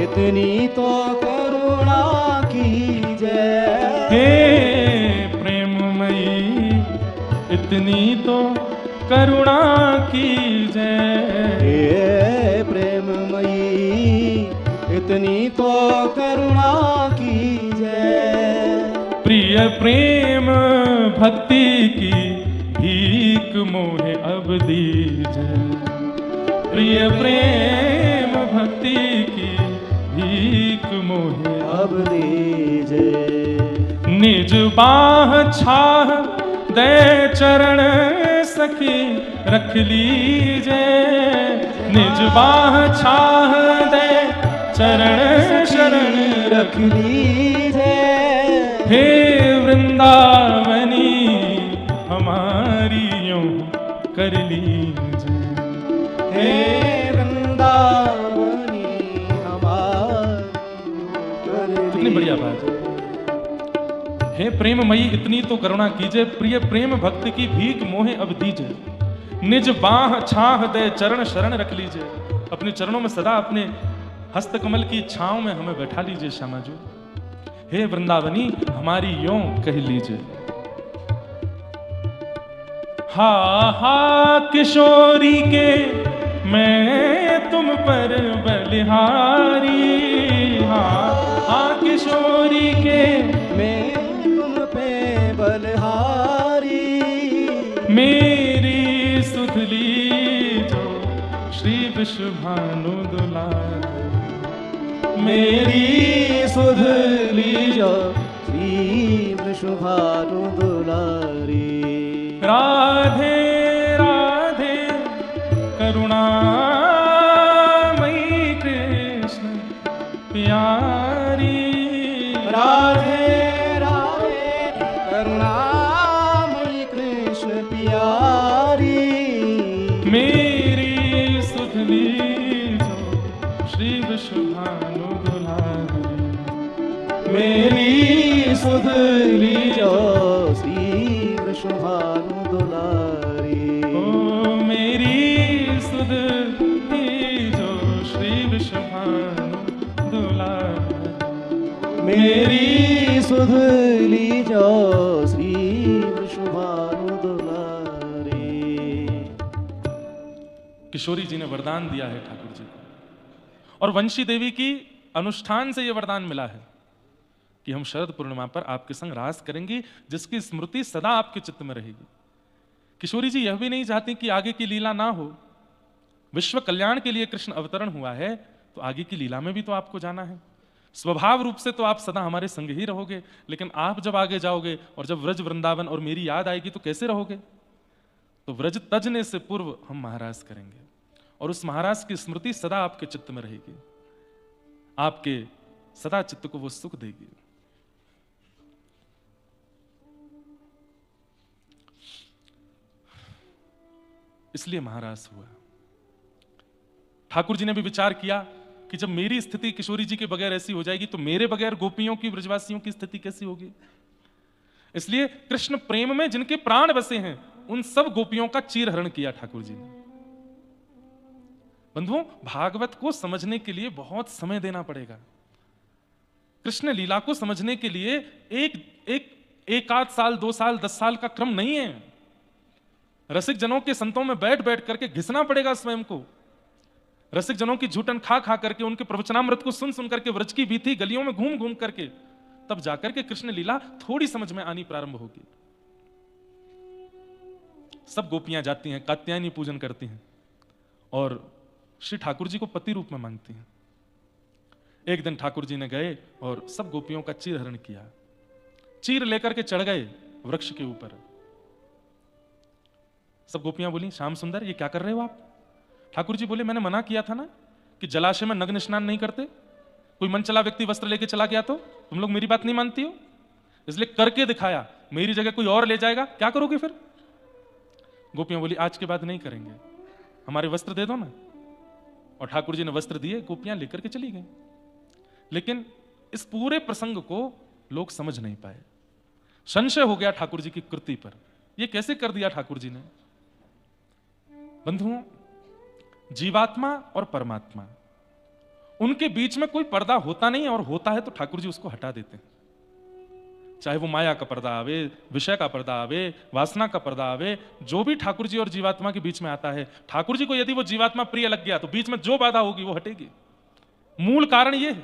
इतनी तो करुणा कीजिए, हे प्रेममयी इतनी तो करुणा कीजिए, हे प्रेममयी इतनी तो करुणा कीजिए, प्रिय प्रिय प्रेम भक्ति की भीख मोहे अब दीजे, प्रिय प्रेम भक्ति की भीख मोहे अब दीजे। निज बाह छाह दे चरण सखी रख लीजे, निज बाह छाह दे चरण शरण रख लीजे। हे वृंदावनी हमारी यूं कर लीजे, हे वृंदावनी हमारी कर कितनी बढ़िया बात है। हे प्रेममयी इतनी तो करुणा कीजिए, प्रिय प्रेम भक्ति की भीख मोहे अब दीजिए, निज बाह छाह दे चरण शरण रख लीजिए, अपने चरणों में सदा अपने हस्त कमल की छांव में हमें बैठा लीजिए श्यामा जी। हे वृंदावनी हमारी यों कह लीजिए। हा हा किशोरी के मैं तुम पर बलिहारी, हा हा किशोरी के मैं तुम पे बलहारी। मेरी सुधली जो श्री विश्वभानु दुलारी, मेरी सुध लीजो श्री विश्वभानु दुलारी। राधे राधे करुणामयी कृष्ण प्यारी, राधे राधे करुणामयी कृष्ण प्यारी। मेरी सुधली जो श्री विश्वभानु दुलारी, मेरी सुध लीजो श्री विश्वभानु दुलारी। ओ मेरी सुध लीजो श्री विश्वभानु दुलारी, मेरी सुध लीजो श्री विश्वभानु दुलारी। किशोरी जी ने वरदान दिया है ठाकुर जी को, और वंशी देवी की अनुष्ठान से यह वरदान मिला है कि हम शरद पूर्णिमा पर आपके संग रास करेंगे, जिसकी स्मृति सदा आपके चित्त में रहेगी। किशोरी जी यह भी नहीं चाहती कि आगे की लीला ना हो, विश्व कल्याण के लिए कृष्ण अवतरण हुआ है, तो आगे की लीला में भी तो आपको जाना है। स्वभाव रूप से तो आप सदा हमारे संग ही रहोगे, लेकिन आप जब आगे जाओगे और जब व्रज वृंदावन और मेरी याद आएगी तो कैसे रहोगे? तो व्रज तजने से पूर्व हम महाराज करेंगे, और उस महाराज की स्मृति सदा आपके चित्त में रहेगी, आपके सदा चित्त को वो सुख देगी। इसलिए महाराज हुआ। ठाकुर जी ने भी विचार किया कि जब मेरी स्थिति किशोरी जी के बगैर ऐसी हो जाएगी तो मेरे बगैर गोपियों की, ब्रजवासियों की स्थिति कैसी होगी। इसलिए कृष्ण प्रेम में जिनके प्राण बसे हैं उन सब गोपियों का चीरहरण किया ठाकुर जी ने। बंधुओं, भागवत को समझने के लिए बहुत समय देना पड़ेगा। कृष्ण लीला को समझने के लिए एक आध साल, 2 साल, 10 साल का क्रम नहीं है। रसिक जनों के संतों में बैठ बैठ करके घिसना पड़ेगा स्वयं को। रसिक जनों की झूठन खा खा करके, उनके प्रवचनामृत को सुन सुन करके, व्रज की भीति गलियों में घूम घूम करके, तब जाकर के कृष्ण लीला थोड़ी समझ में आनी प्रारंभ होगी। सब गोपियां जाती हैं, कात्यायनी पूजन करती हैं और श्री ठाकुर जी को पति रूप में मांगती हैं। एक दिन ठाकुर जी ने गए और सब गोपियों का चीरहरण किया। चीर लेकर के चढ़ गए वृक्ष के ऊपर। सब गोपियां बोली, श्याम सुंदर ये क्या कर रहे हो आप? ठाकुर जी बोले, मैंने मना किया था ना कि जलाशय में नग्न स्नान नहीं करते। कोई मन चला व्यक्ति वस्त्र लेके चला गया तो तुम लोग मेरी बात नहीं मानती हो, इसलिए करके दिखाया। मेरी जगह कोई और ले जाएगा, क्या करोगे फिर? गोपियां बोली, आज के बाद नहीं करेंगे, हमारे वस्त्र दे दो ना। और ठाकुर जी ने वस्त्र दिए, गोपियां लेकर के चली गई। लेकिन इस पूरे प्रसंग को लोग समझ नहीं पाए। संशय हो गया ठाकुर जी की कृति पर, यह कैसे कर दिया ठाकुर जी ने। बंधुओं, जीवात्मा और परमात्मा, उनके बीच में कोई पर्दा होता नहीं है, और होता है तो ठाकुर जी उसको हटा देते हैं। चाहे वो माया का पर्दा आवे, विषय का पर्दा आवे, वासना का पर्दा आवे, जो भी ठाकुर जी और जीवात्मा के बीच में आता है, ठाकुर जी को यदि वो जीवात्मा प्रिय लग गया तो बीच में जो बाधा होगी वो हटेगी। मूल कारण ये है।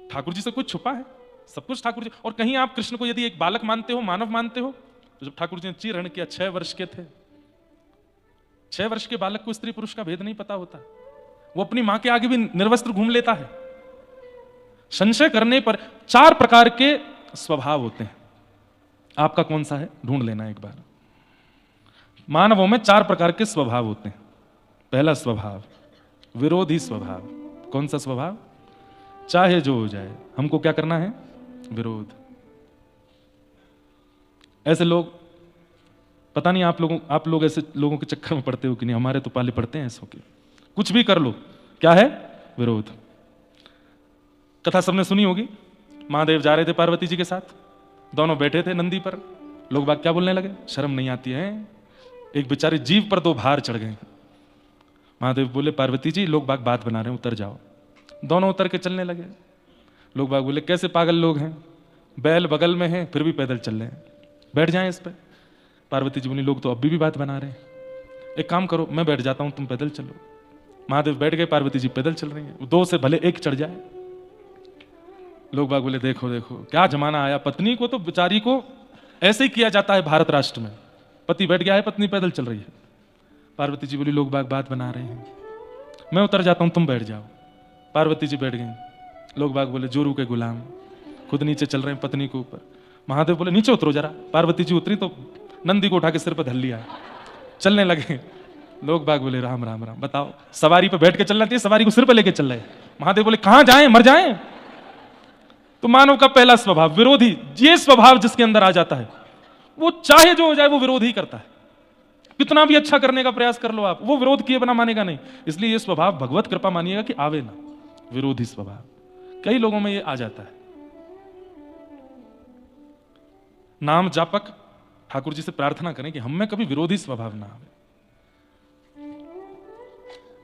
ठाकुर जी से कुछ छुपा है? सब कुछ ठाकुर जी। और कहीं आप कृष्ण को यदि एक बालक मानते हो, मानव मानते हो, तो जब ठाकुर जी ने चीरहरण किया 6 वर्ष के थे, 6 वर्ष के बालक को स्त्री पुरुष का भेद नहीं पता होता, वो अपनी मां के आगे भी निर्वस्त्र घूम लेता है। संशय करने पर 4 प्रकार के स्वभाव होते हैं, आपका कौन सा है ढूंढ लेना एक बार। मानवों में 4 प्रकार के स्वभाव होते हैं। पहला स्वभाव विरोधी स्वभाव। कौन सा स्वभाव? चाहे जो हो जाए हमको क्या करना है? विरोध। ऐसे लोग, पता नहीं आप लोग ऐसे लोगों के चक्कर में पड़ते हो कि नहीं, हमारे तो पाले पड़ते हैं ऐसों के। कुछ भी कर लो, क्या है? विरोध। कथा सबने सुनी होगी, महादेव जा रहे थे पार्वती जी के साथ, दोनों बैठे थे नंदी पर, लोग बाग क्या बोलने लगे? शर्म नहीं आती है, एक बेचारी जीव पर 2 भार चढ़ गए। महादेव बोले पार्वती जी लोग बाग बात बना रहे हैं, उतर जाओ। दोनों उतर के चलने लगे। लोग बाग बोले कैसे पागल लोग हैं, बैल बगल में हैं फिर भी पैदल चल रहे हैं, बैठ जाएं इस पे। पार्वती जी बोली लोग तो अभी भी बात बना रहे हैं, एक काम करो मैं बैठ जाता हूं, तुम पैदल चलो। महादेव बैठ गए, पार्वती जी पैदल चल रही हैं, 2 से भले 1 चढ़ जाए। लोग बाग बोले देखो देखो क्या जमाना आया, पत्नी को तो बेचारी को ऐसे ही किया जाता है भारत राष्ट्र में, पति बैठ गया है पत्नी पैदल चल रही है। पार्वती जी बोली लोग बाग बात बना रहे हैं, मैं उतर जाता हूं, तुम बैठ जाओ। पार्वती जी बैठ गई। लोग बाग बोले जोरू के गुलाम, खुद नीचे चल रहे हैं पत्नी के ऊपर। महादेव बोले नीचे उतरो जरा। पार्वती जी उतरी तो नंदी को उठा के सिर पर धर लिया, चलने लगे। लोग बाग बोले राम राम राम, बताओ सवारी पे बैठ के चलना चाहिए, सवारी को सिर पे लेके चल रहे। महादेव बोले कहां जाएं, मर जाएं। तो मानव का पहला स्वभाव विरोधी। ये स्वभाव जिसके अंदर आ जाता है वो चाहे जो हो जाए वो विरोध ही करता है, कितना भी अच्छा करने का प्रयास कर लो आप, वो विरोध किए बिना मानेगा नहीं। इसलिए ये स्वभाव भगवत कृपा मानिएगा कि आवे ना, विरोधी स्वभाव कई लोगों में ये आ जाता है। नाम जापक ठाकुर जी से प्रार्थना करें कि हम में कभी विरोधी स्वभाव ना आवे।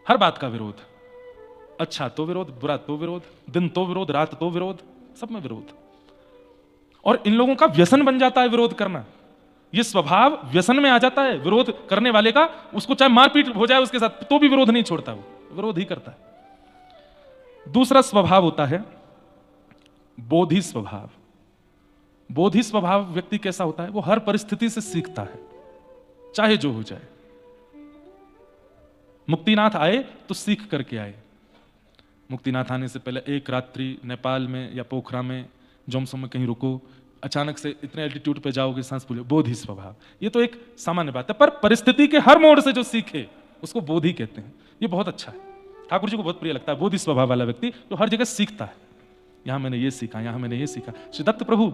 हर बात का विरोध, अच्छा तो विरोध, बुरा तो विरोध, दिन तो विरोध, रात तो विरोध, सब में विरोध। और इन लोगों का व्यसन बन जाता है विरोध करना, ये स्वभाव व्यसन में आ जाता है विरोध करने वाले का, उसको चाहे मारपीट हो जाए उसके साथ तो भी विरोध नहीं छोड़ता, वो विरोध ही करता है। दूसरा स्वभाव होता है बोधि स्वभाव। बोधि स्वभाव व्यक्ति कैसा होता है? वो हर परिस्थिति से सीखता है, चाहे जो हो जाए। मुक्तिनाथ आए तो सीख करके आए। मुक्तिनाथ आने से पहले एक रात्रि नेपाल में या पोखरा में जोमसोम में कहीं रुको, अचानक से इतने एल्टीट्यूड पे जाओगे सांस फूले, बोधि स्वभाव। ये तो एक सामान्य बात है, पर परिस्थिति के हर मोड़ से जो सीखे उसको बोधि कहते हैं। ये बहुत अच्छा है, ठाकुर जी को बहुत प्रिय लगता है बोधि स्वभाव वाला व्यक्ति जो हर जगह सीखता है। यहां मैंने ये सीखा, यहां मैंने ये सीखा। श्री दत्त प्रभु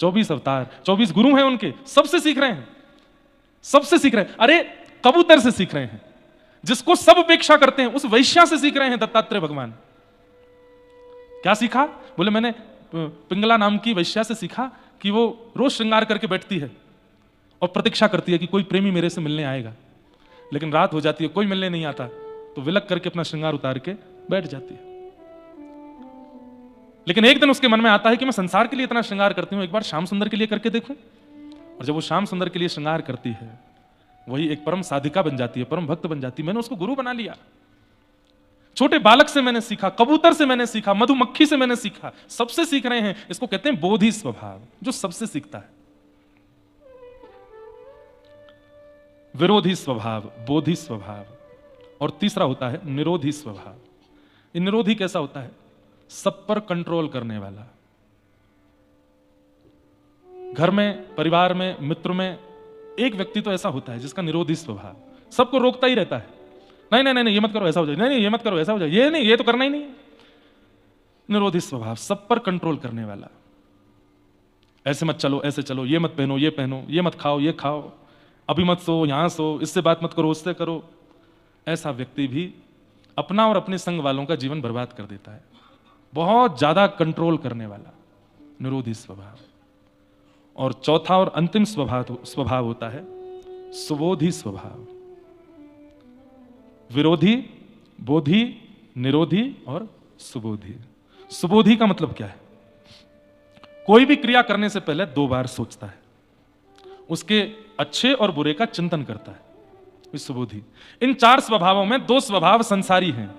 24 अवतार, 24 गुरु हैं उनके, सबसे सीख रहे हैं, सबसे सीख रहे हैं। अरे कबूतर से सीख रहे हैं, जिसको सब उपेक्षा करते हैं उस वैश्या से सीख रहे हैं दत्तात्रेय भगवान। क्या सीखा? बोले मैंने पिंगला नाम की वैश्या से सीखा कि वो रोज श्रृंगार करके बैठती है और प्रतीक्षा करती है कि कोई प्रेमी मेरे से मिलने आएगा, लेकिन रात हो जाती है कोई मिलने नहीं आता, तो विलक करके अपना श्रृंगार उतार के बैठ जाती है। लेकिन एक दिन उसके मन में आता है कि मैं संसार के लिए इतना श्रृंगार करती हूं, एक बार श्याम सुंदर के लिए करके देखूं। और जब वो श्याम सुंदर के लिए श्रृंगार करती है, वही एक परम साधिका बन जाती है, परम भक्त बन जाती है। मैंने उसको गुरु बना लिया। छोटे बालक से मैंने सीखा, कबूतर से मैंने सीखा, मधुमक्खी से मैंने सीखा, सबसे सीख रहे हैं। इसको कहते हैं बोधि स्वभाव, जो सबसे सीखता है। विरोधी स्वभाव, बोधि स्वभाव। और तीसरा होता है निरोधी स्वभाव। ये निरोधी कैसा होता है? सब पर कंट्रोल करने वाला। घर में, परिवार में, मित्र में एक व्यक्ति तो ऐसा होता है जिसका निरोधी स्वभाव, सबको रोकता ही रहता है। नहीं नहीं नहीं, ये मत करो ऐसा हो जाए, नहीं ये मत करो ऐसा हो जाए, ये नहीं, ये तो करना ही नहीं। निरोधी स्वभाव, सब पर कंट्रोल करने वाला। ऐसे मत चलो, ऐसे चलो, ये मत पहनो, ये पहनो, ये मत खाओ, ये खाओ, अभी मत सो, यहां सो, इससे बात मत करो, उससे करो। ऐसा व्यक्ति भी अपना और अपने संग वालों का जीवन बर्बाद कर देता है। बहुत ज्यादा कंट्रोल करने वाला, निरोधी स्वभाव। और चौथा और अंतिम स्वभाव होता है सुबोधि स्वभाव। विरोधी, बोधि, निरोधी और सुबोधि। सुबोधि का मतलब क्या है? कोई भी क्रिया करने से पहले 2 बार सोचता है, उसके अच्छे और बुरे का चिंतन करता है। सुबोधि। इन 4 स्वभावों में 2 स्वभाव संसारी हैं,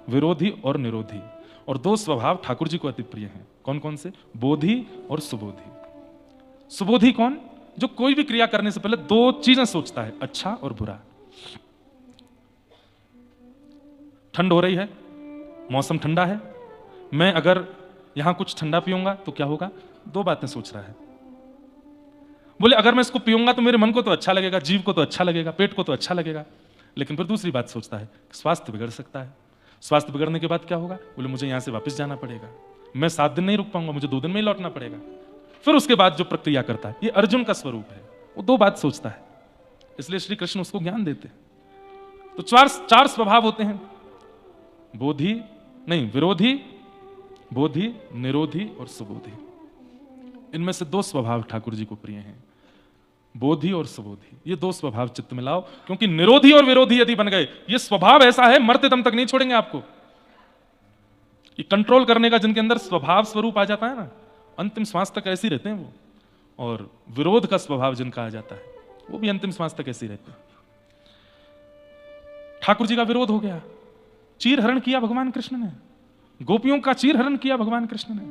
विरोधी और निरोधी। और दो स्वभाव ठाकुर जी को अति प्रिय हैं। कौन कौन से? बोधि और सुबोधि। सुबोधि कौन? जो कोई भी क्रिया करने से पहले दो चीजें सोचता है, अच्छा और बुरा। ठंड हो रही है, मौसम ठंडा है, मैं अगर यहां कुछ ठंडा पीऊंगा तो क्या होगा? दो बातें सोच रहा है। बोले अगर मैं इसको पीऊंगा तो मेरे मन को तो अच्छा लगेगा, जीव को तो अच्छा लगेगा, पेट को तो अच्छा लगेगा, लेकिन फिर दूसरी बात सोचता है, स्वास्थ्य बिगड़ सकता है। स्वास्थ्य बिगड़ने के बाद क्या होगा? बोले मुझे यहां से वापस जाना पड़ेगा, मैं 7 दिन नहीं रुक पाऊंगा, मुझे 2 दिन में ही लौटना पड़ेगा। फिर उसके बाद जो प्रक्रिया करता है, ये अर्जुन का स्वरूप है, वो दो बात सोचता है, इसलिए श्री कृष्ण उसको ज्ञान देते हैं। तो चार स्वभाव होते हैं, बोधि नहीं, विरोधी, बोधि, निरोधी और सुबोधि। इनमें से दो स्वभाव ठाकुर जी को प्रिय हैं, बोधि और सुबोधि। ये दो स्वभाव चित्त में लाओ, क्योंकि निरोधी और विरोधी यदि बन गए, ये स्वभाव ऐसा है मरते दम तक नहीं छोड़ेंगे आपको। ये कंट्रोल करने का जिनके अंदर स्वभाव स्वरूप आ जाता है ना, अंतिम श्वास तक ऐसे ही रहते हैं वो। और विरोध का स्वभाव जिनका आ जाता है, वो भी अंतिम श्वास तक ऐसे ही रहते हैं। ठाकुर जी का विरोध हो गया, चीर हरण किया भगवान कृष्ण ने, गोपियों का चीर हरण किया भगवान कृष्ण ने।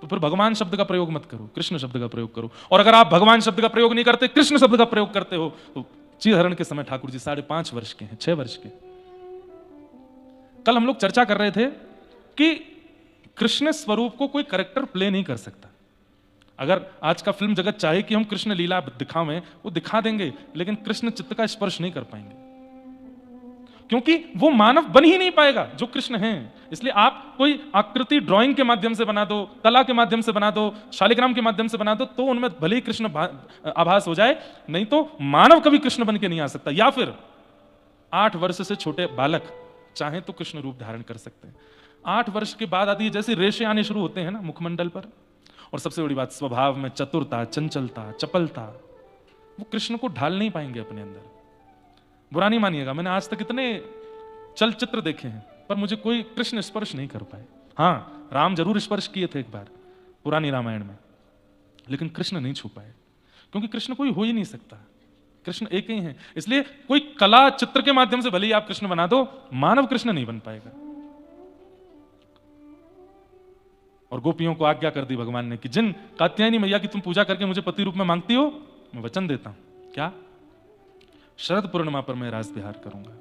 तो फिर भगवान शब्द का प्रयोग मत करो, कृष्ण शब्द का प्रयोग करो। और अगर आप भगवान शब्द का प्रयोग नहीं करते, कृष्ण शब्द का प्रयोग करते हो, तो चीर हरण के समय ठाकुर जी 5.5 वर्ष के हैं, 6 वर्ष के। कल हम लोग चर्चा कर रहे थे कि कृष्ण स्वरूप को कोई कैरेक्टर प्ले नहीं कर सकता। अगर आज का फिल्म जगत चाहे कि हम कृष्ण लीला दिखावें, वो दिखा देंगे, लेकिन कृष्ण चित्त का स्पर्श नहीं कर पाएंगे, क्योंकि वो मानव बन ही नहीं पाएगा जो कृष्ण हैं। इसलिए आप कोई आकृति ड्राइंग के माध्यम से बना दो, कला के माध्यम से बना दो, शालिग्राम के माध्यम से बना दो, तो उनमें भले ही कृष्ण आभास हो जाए, नहीं तो मानव कभी कृष्ण बन के नहीं आ सकता। या फिर 8 वर्ष से छोटे बालक चाहे तो कृष्ण रूप धारण कर सकते हैं। 8 वर्ष के बाद आती है जैसे रेशे आने शुरू होते हैं ना मुखमंडल पर, और सबसे बड़ी बात स्वभाव में चतुरता, चंचलता, चपलता, वो कृष्ण को ढाल नहीं पाएंगे अपने अंदर। बुरा नहीं मानिएगा, मैंने आज तक इतने चलचित्र देखे हैं, पर मुझे कोई कृष्ण स्पर्श नहीं कर पाए। हाँ, राम जरूर स्पर्श किए थे एक बार पुरानी रामायण में, लेकिन कृष्ण नहीं छू पाए, क्योंकि कृष्ण कोई हो ही नहीं सकता, कृष्ण एक ही है। इसलिए कोई कला चित्र के माध्यम से भले ही आप कृष्ण बना दो, मानव कृष्ण नहीं बन पाएगा। और गोपियों को आज्ञा कर दी भगवान ने कि जिन कात्यायनी मैया की तुम पूजा करके मुझे पति रूप में मांगती हो, मैं वचन देता हूं, क्या? शरद पूर्णिमा पर मैं रास विहार करूंगा।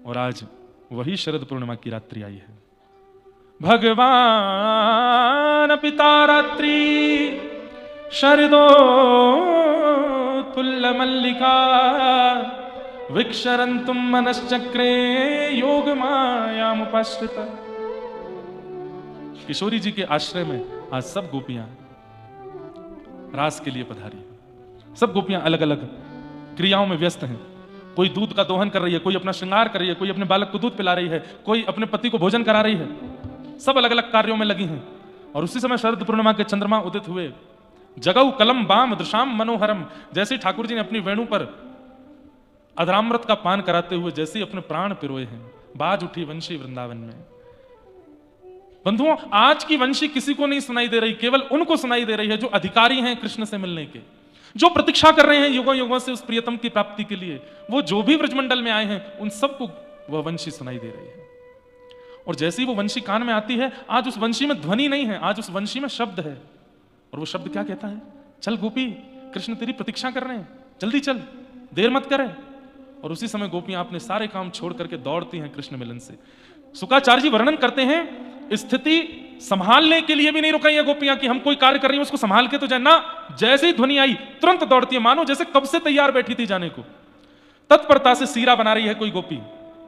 और आज वही शरद पूर्णिमा की रात्रि आई है। भगवान पिता रात्रि शरदोत्फुल्ल मल्लिका विक्षरन्तुम मनश्चक्रे योग मायामुपाश्रिता। किशोरी जी के आश्रय में आज सब गोपियां रास के लिए पधारी। सब गोपियां अलग अलग क्रियाओं में व्यस्त हैं। कोई दूध का दोहन कर रही है, कोई अपना श्रृंगार कर रही है, कोई अपने बालक को दूध पिला रही है, कोई अपने पति को भोजन करा रही है। सब अलग अलग कार्यों में लगी हैं। और उसी समय शरद पूर्णिमा के चंद्रमा उदित हुए। जगऊ कलम बाम दृशाम मनोहरम, जैसे ठाकुर जी ने अपनी वेणु पर अधरामृत का पान कराते हुए जैसे अपने प्राण पिरोए हैं, बाज उठी वंशी वृंदावन में। बंधुओं, आज की वंशी किसी को नहीं सुनाई दे रही, केवल उनको सुनाई दे रही है जो अधिकारी हैं कृष्ण से मिलने के, जो प्रतीक्षा कर रहे हैं युगों युगों से उस प्रियतम की प्राप्ति के लिए। वो जो भी ब्रजमंडल में आए हैं, उन सबको वह वंशी सुनाई दे रही है। और जैसे ही वो वंशी कान में आती है, आज उस वंशी में ध्वनि नहीं है, आज उस वंशी में शब्द है। और वो शब्द क्या कहता है? चल गोपी, कृष्ण तेरी प्रतीक्षा कर रहे हैं, जल्दी चल, देर मत करे। और उसी समय गोपियां अपने सारे काम छोड़ करके दौड़ती हैं कृष्ण मिलन से। शुक्राचार्य जी वर्णन करते हैं, स्थिति संभालने के लिए भी नहीं रुकाई है गोपियां कि हम कोई कार्य कर रही हैं उसको संभाल के तो जाए ना। जैसे ही ध्वनि आई तुरंत दौड़ती है, मानो जैसे कब से तैयार बैठी थी जाने को। तत्परता से सीरा बना रही है कोई गोपी,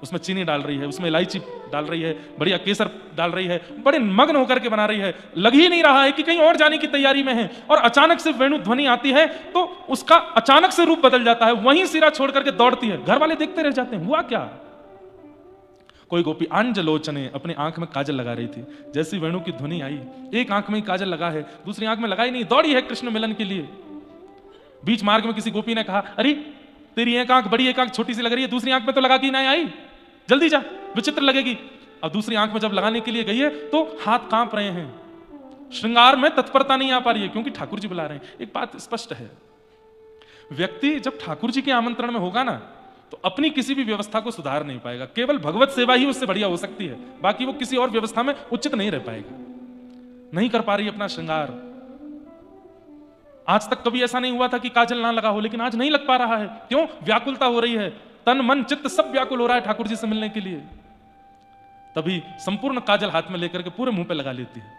उसमें चीनी डाल रही है, उसमें इलायची डाल रही है, बढ़िया केसर डाल रही है, बड़े मग्न होकर के बना रही है। लग ही नहीं रहा है कि कहीं और जाने की तैयारी में है। और अचानक से वेणु ध्वनि आती है तो उसका अचानक से रूप बदल जाता है, वहीं सीरा छोड़ करके दौड़ती है। घर वाले देखते रह जाते हैं, हुआ क्या? कोई गोपी अंजलोचने अपनी आंख में काजल लगा रही थी। जैसी वेणु की ध्वनि आई, एक आंख में ही काजल लगा है, दूसरी आंख में लगा ही नहीं, दौड़ी है कृष्ण मिलन के लिए। बीच मार्ग में किसी गोपी ने कहा, अरे तेरी एक आंख बड़ी, एक आंख छोटी सी लग रही है, दूसरी आंख में तो लगा के नहीं आई, जल्दी जा, विचित्र लगेगी। अब दूसरी आंख में जब लगाने के लिए गई है तो हाथ कांप रहे हैं, श्रृंगार में तत्परता नहीं आ पा रही है, क्योंकि ठाकुर जी बुला रहे हैं। एक बात स्पष्ट है, व्यक्ति जब ठाकुर जी के आमंत्रण में होगा ना, तो अपनी किसी भी व्यवस्था को सुधार नहीं पाएगा। केवल भगवत सेवा ही उससे बढ़िया हो सकती है, बाकी वो किसी और व्यवस्था में उचित नहीं रह पाएगा। नहीं कर पा रही अपना श्रृंगार। आज तक कभी ऐसा नहीं हुआ था कि काजल ना लगा हो, लेकिन आज नहीं लग पा रहा है। क्यों? व्याकुलता हो रही है, तन मन चित्त सब व्याकुल हो रहा है ठाकुर जी से मिलने के लिए। तभी संपूर्ण काजल हाथ में लेकर के पूरे मुंह पे लगा लेती है।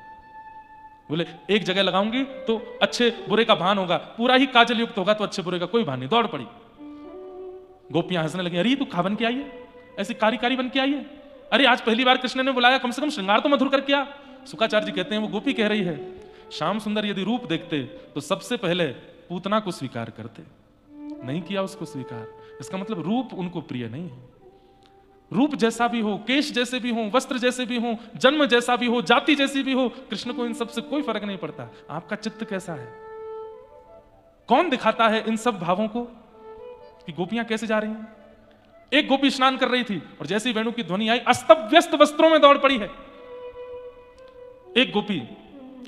बोले एक जगह लगाऊंगी तो अच्छे बुरे का भान होगा, पूरा ही काजल युक्त होगा तो अच्छे बुरे का कोई भान नहीं। दौड़ पड़ी। गोपियां हंसने लगी, अरे तू खा बन के आई है, ऐसी कारी कारी बन के आई है। अरे आज पहली बार कृष्ण ने बुलाया, कम से कम श्रृंगार तो मधुर करके आ। शुकाचार्य जी कहते हैं वो गोपी कह रही है, श्याम सुंदर यदि रूप देखते तो सबसे पहले पूतना को स्वीकार करते, नहीं किया उसको स्वीकार। इसका मतलब रूप उनको प्रिय नहीं है। रूप जैसा भी हो, केश जैसे भी हो, वस्त्र जैसे भी हो, जन्म जैसा भी हो, जाति जैसी भी हो, कृष्ण को इन सब से कोई फर्क नहीं पड़ता। आपका चित्त कैसा है? कौन दिखाता है इन सब भावों को कि गोपियां कैसे जा रही हैं? एक गोपी स्नान कर रही थी और जैसे ही वेणु की ध्वनि आई अस्त व्यस्त वस्त्रों में दौड़ पड़ी है। एक गोपी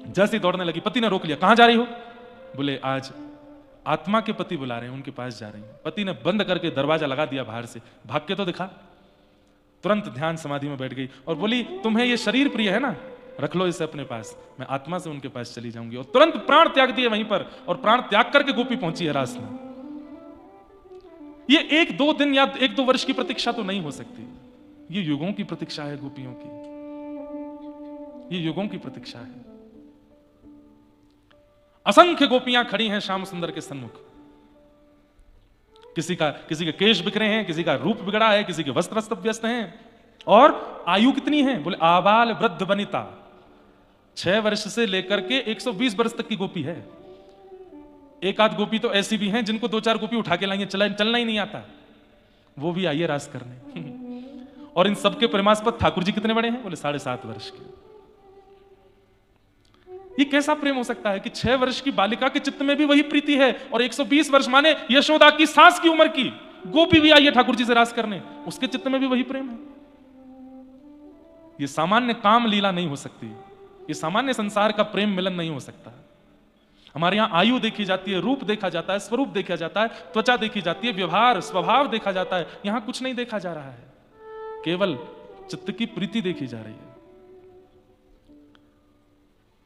जैसे ही दौड़ने लगी, पति ने रोक लिया, कहां जा रही हो? बोले आज आत्मा के पति बुला रहे हैं, उनके पास जा रही हैं। पति ने बंद करके दरवाजा लगा दिया बाहर से, भाग के तो दिखा। तुरंत ध्यान समाधि में बैठ गई और बोली तुम्हें ये शरीर प्रिय है ना, रख लो इसे अपने पास, मैं आत्मा से उनके पास चली जाऊंगी। और तुरंत प्राण त्याग दिए वहीं पर, और प्राण त्याग करके गोपी पहुंची है रास में। ये 1-2 दिन या 1-2 वर्ष की प्रतीक्षा तो नहीं हो सकती, ये युगों की प्रतीक्षा है गोपियों की, ये युगों की प्रतीक्षा है। असंख्य गोपियां खड़ी हैं श्याम सुंदर के सन्मुख। किसी के केश बिखरे हैं, किसी का रूप बिगड़ा है, किसी के वस्त्र अस्त व्यस्त हैं। और आयु कितनी है? बोले आबाल वृद्ध वनिता, 6 वर्ष से लेकर के 120 वर्ष तक की गोपी है। एक आध गोपी तो ऐसी भी हैं जिनको 2-4 गोपी उठा के लाएंगे, चलना ही नहीं आता, वो भी आइए रास करने। और इन सबके प्रेमास्पद ठाकुर जी कितने बड़े हैं? बोले 7.5 वर्ष के। ये कैसा प्रेम हो सकता है कि 6 वर्ष की बालिका के चित्त में भी वही प्रीति है, और 120 वर्ष माने यशोदा की सास की उम्र की गोपी भी आई है ठाकुर जी से रास करने, उसके चित्त में भी वही प्रेम है। ये सामान्य काम लीला नहीं हो सकती, ये सामान्य संसार का प्रेम मिलन नहीं हो सकता। हमारे यहां आयु देखी जाती है, रूप देखा जाता है, स्वरूप देखा जाता है, त्वचा देखी जाती है, व्यवहार स्वभाव देखा जाता है। यहां कुछ नहीं देखा जा रहा है, केवल चित्त की प्रीति देखी जा रही है।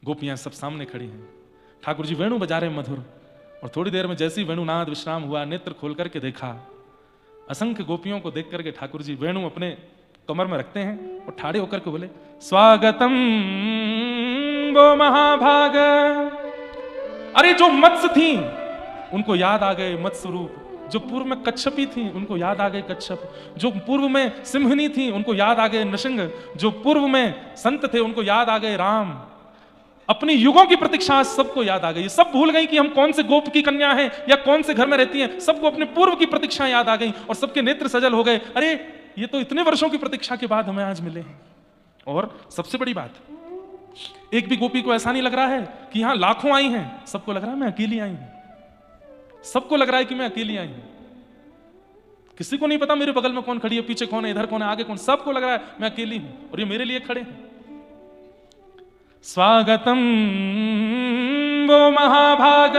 गोपियां सब सामने खड़ी हैं, ठाकुर जी वेणु बजा रहे हैं मधुर। और थोड़ी देर में जैसे ही वेणुनाद विश्राम हुआ, नेत्र खोल करके देखा, असंख्य गोपियों को देख करके ठाकुर जी वेणु अपने कमर में रखते हैं और ठाड़े होकर के बोले स्वागतम वो महाभाग। अरे जो मत्स्य थी उनको याद आ गए मत्स्य रूप, जो पूर्व में कच्छपी थी उनको याद आ गए कच्छप, जो पूर्व में सिंहनी थी उनको याद आ गए नृसिंह, जो पूर्व में संत थे उनको याद आ गए राम। अपनी युगों की प्रतीक्षा सबको याद आ गई। सब भूल गई कि हम कौन से गोप की कन्या हैं या कौन से घर में रहती हैं। सबको अपने पूर्व की प्रतीक्षा याद आ गई और सबके नेत्र सजल हो गए। अरे ये तो इतने वर्षों की प्रतीक्षा के बाद हमें आज मिले हैं। और सबसे बड़ी बात, एक भी गोपी को ऐसा नहीं लग रहा है कि यहां लाखों आई हैं, सबको लग रहा है मैं अकेली आई हूं। सबको लग रहा है कि मैं अकेली आई हूं। किसी को नहीं पता मेरे बगल में कौन खड़ी है, पीछे कौन है, इधर कौन है, आगे कौन, सबको लग रहा है मैं अकेली हूं और ये मेरे लिए खड़े हैं। स्वागतम वो महाभाग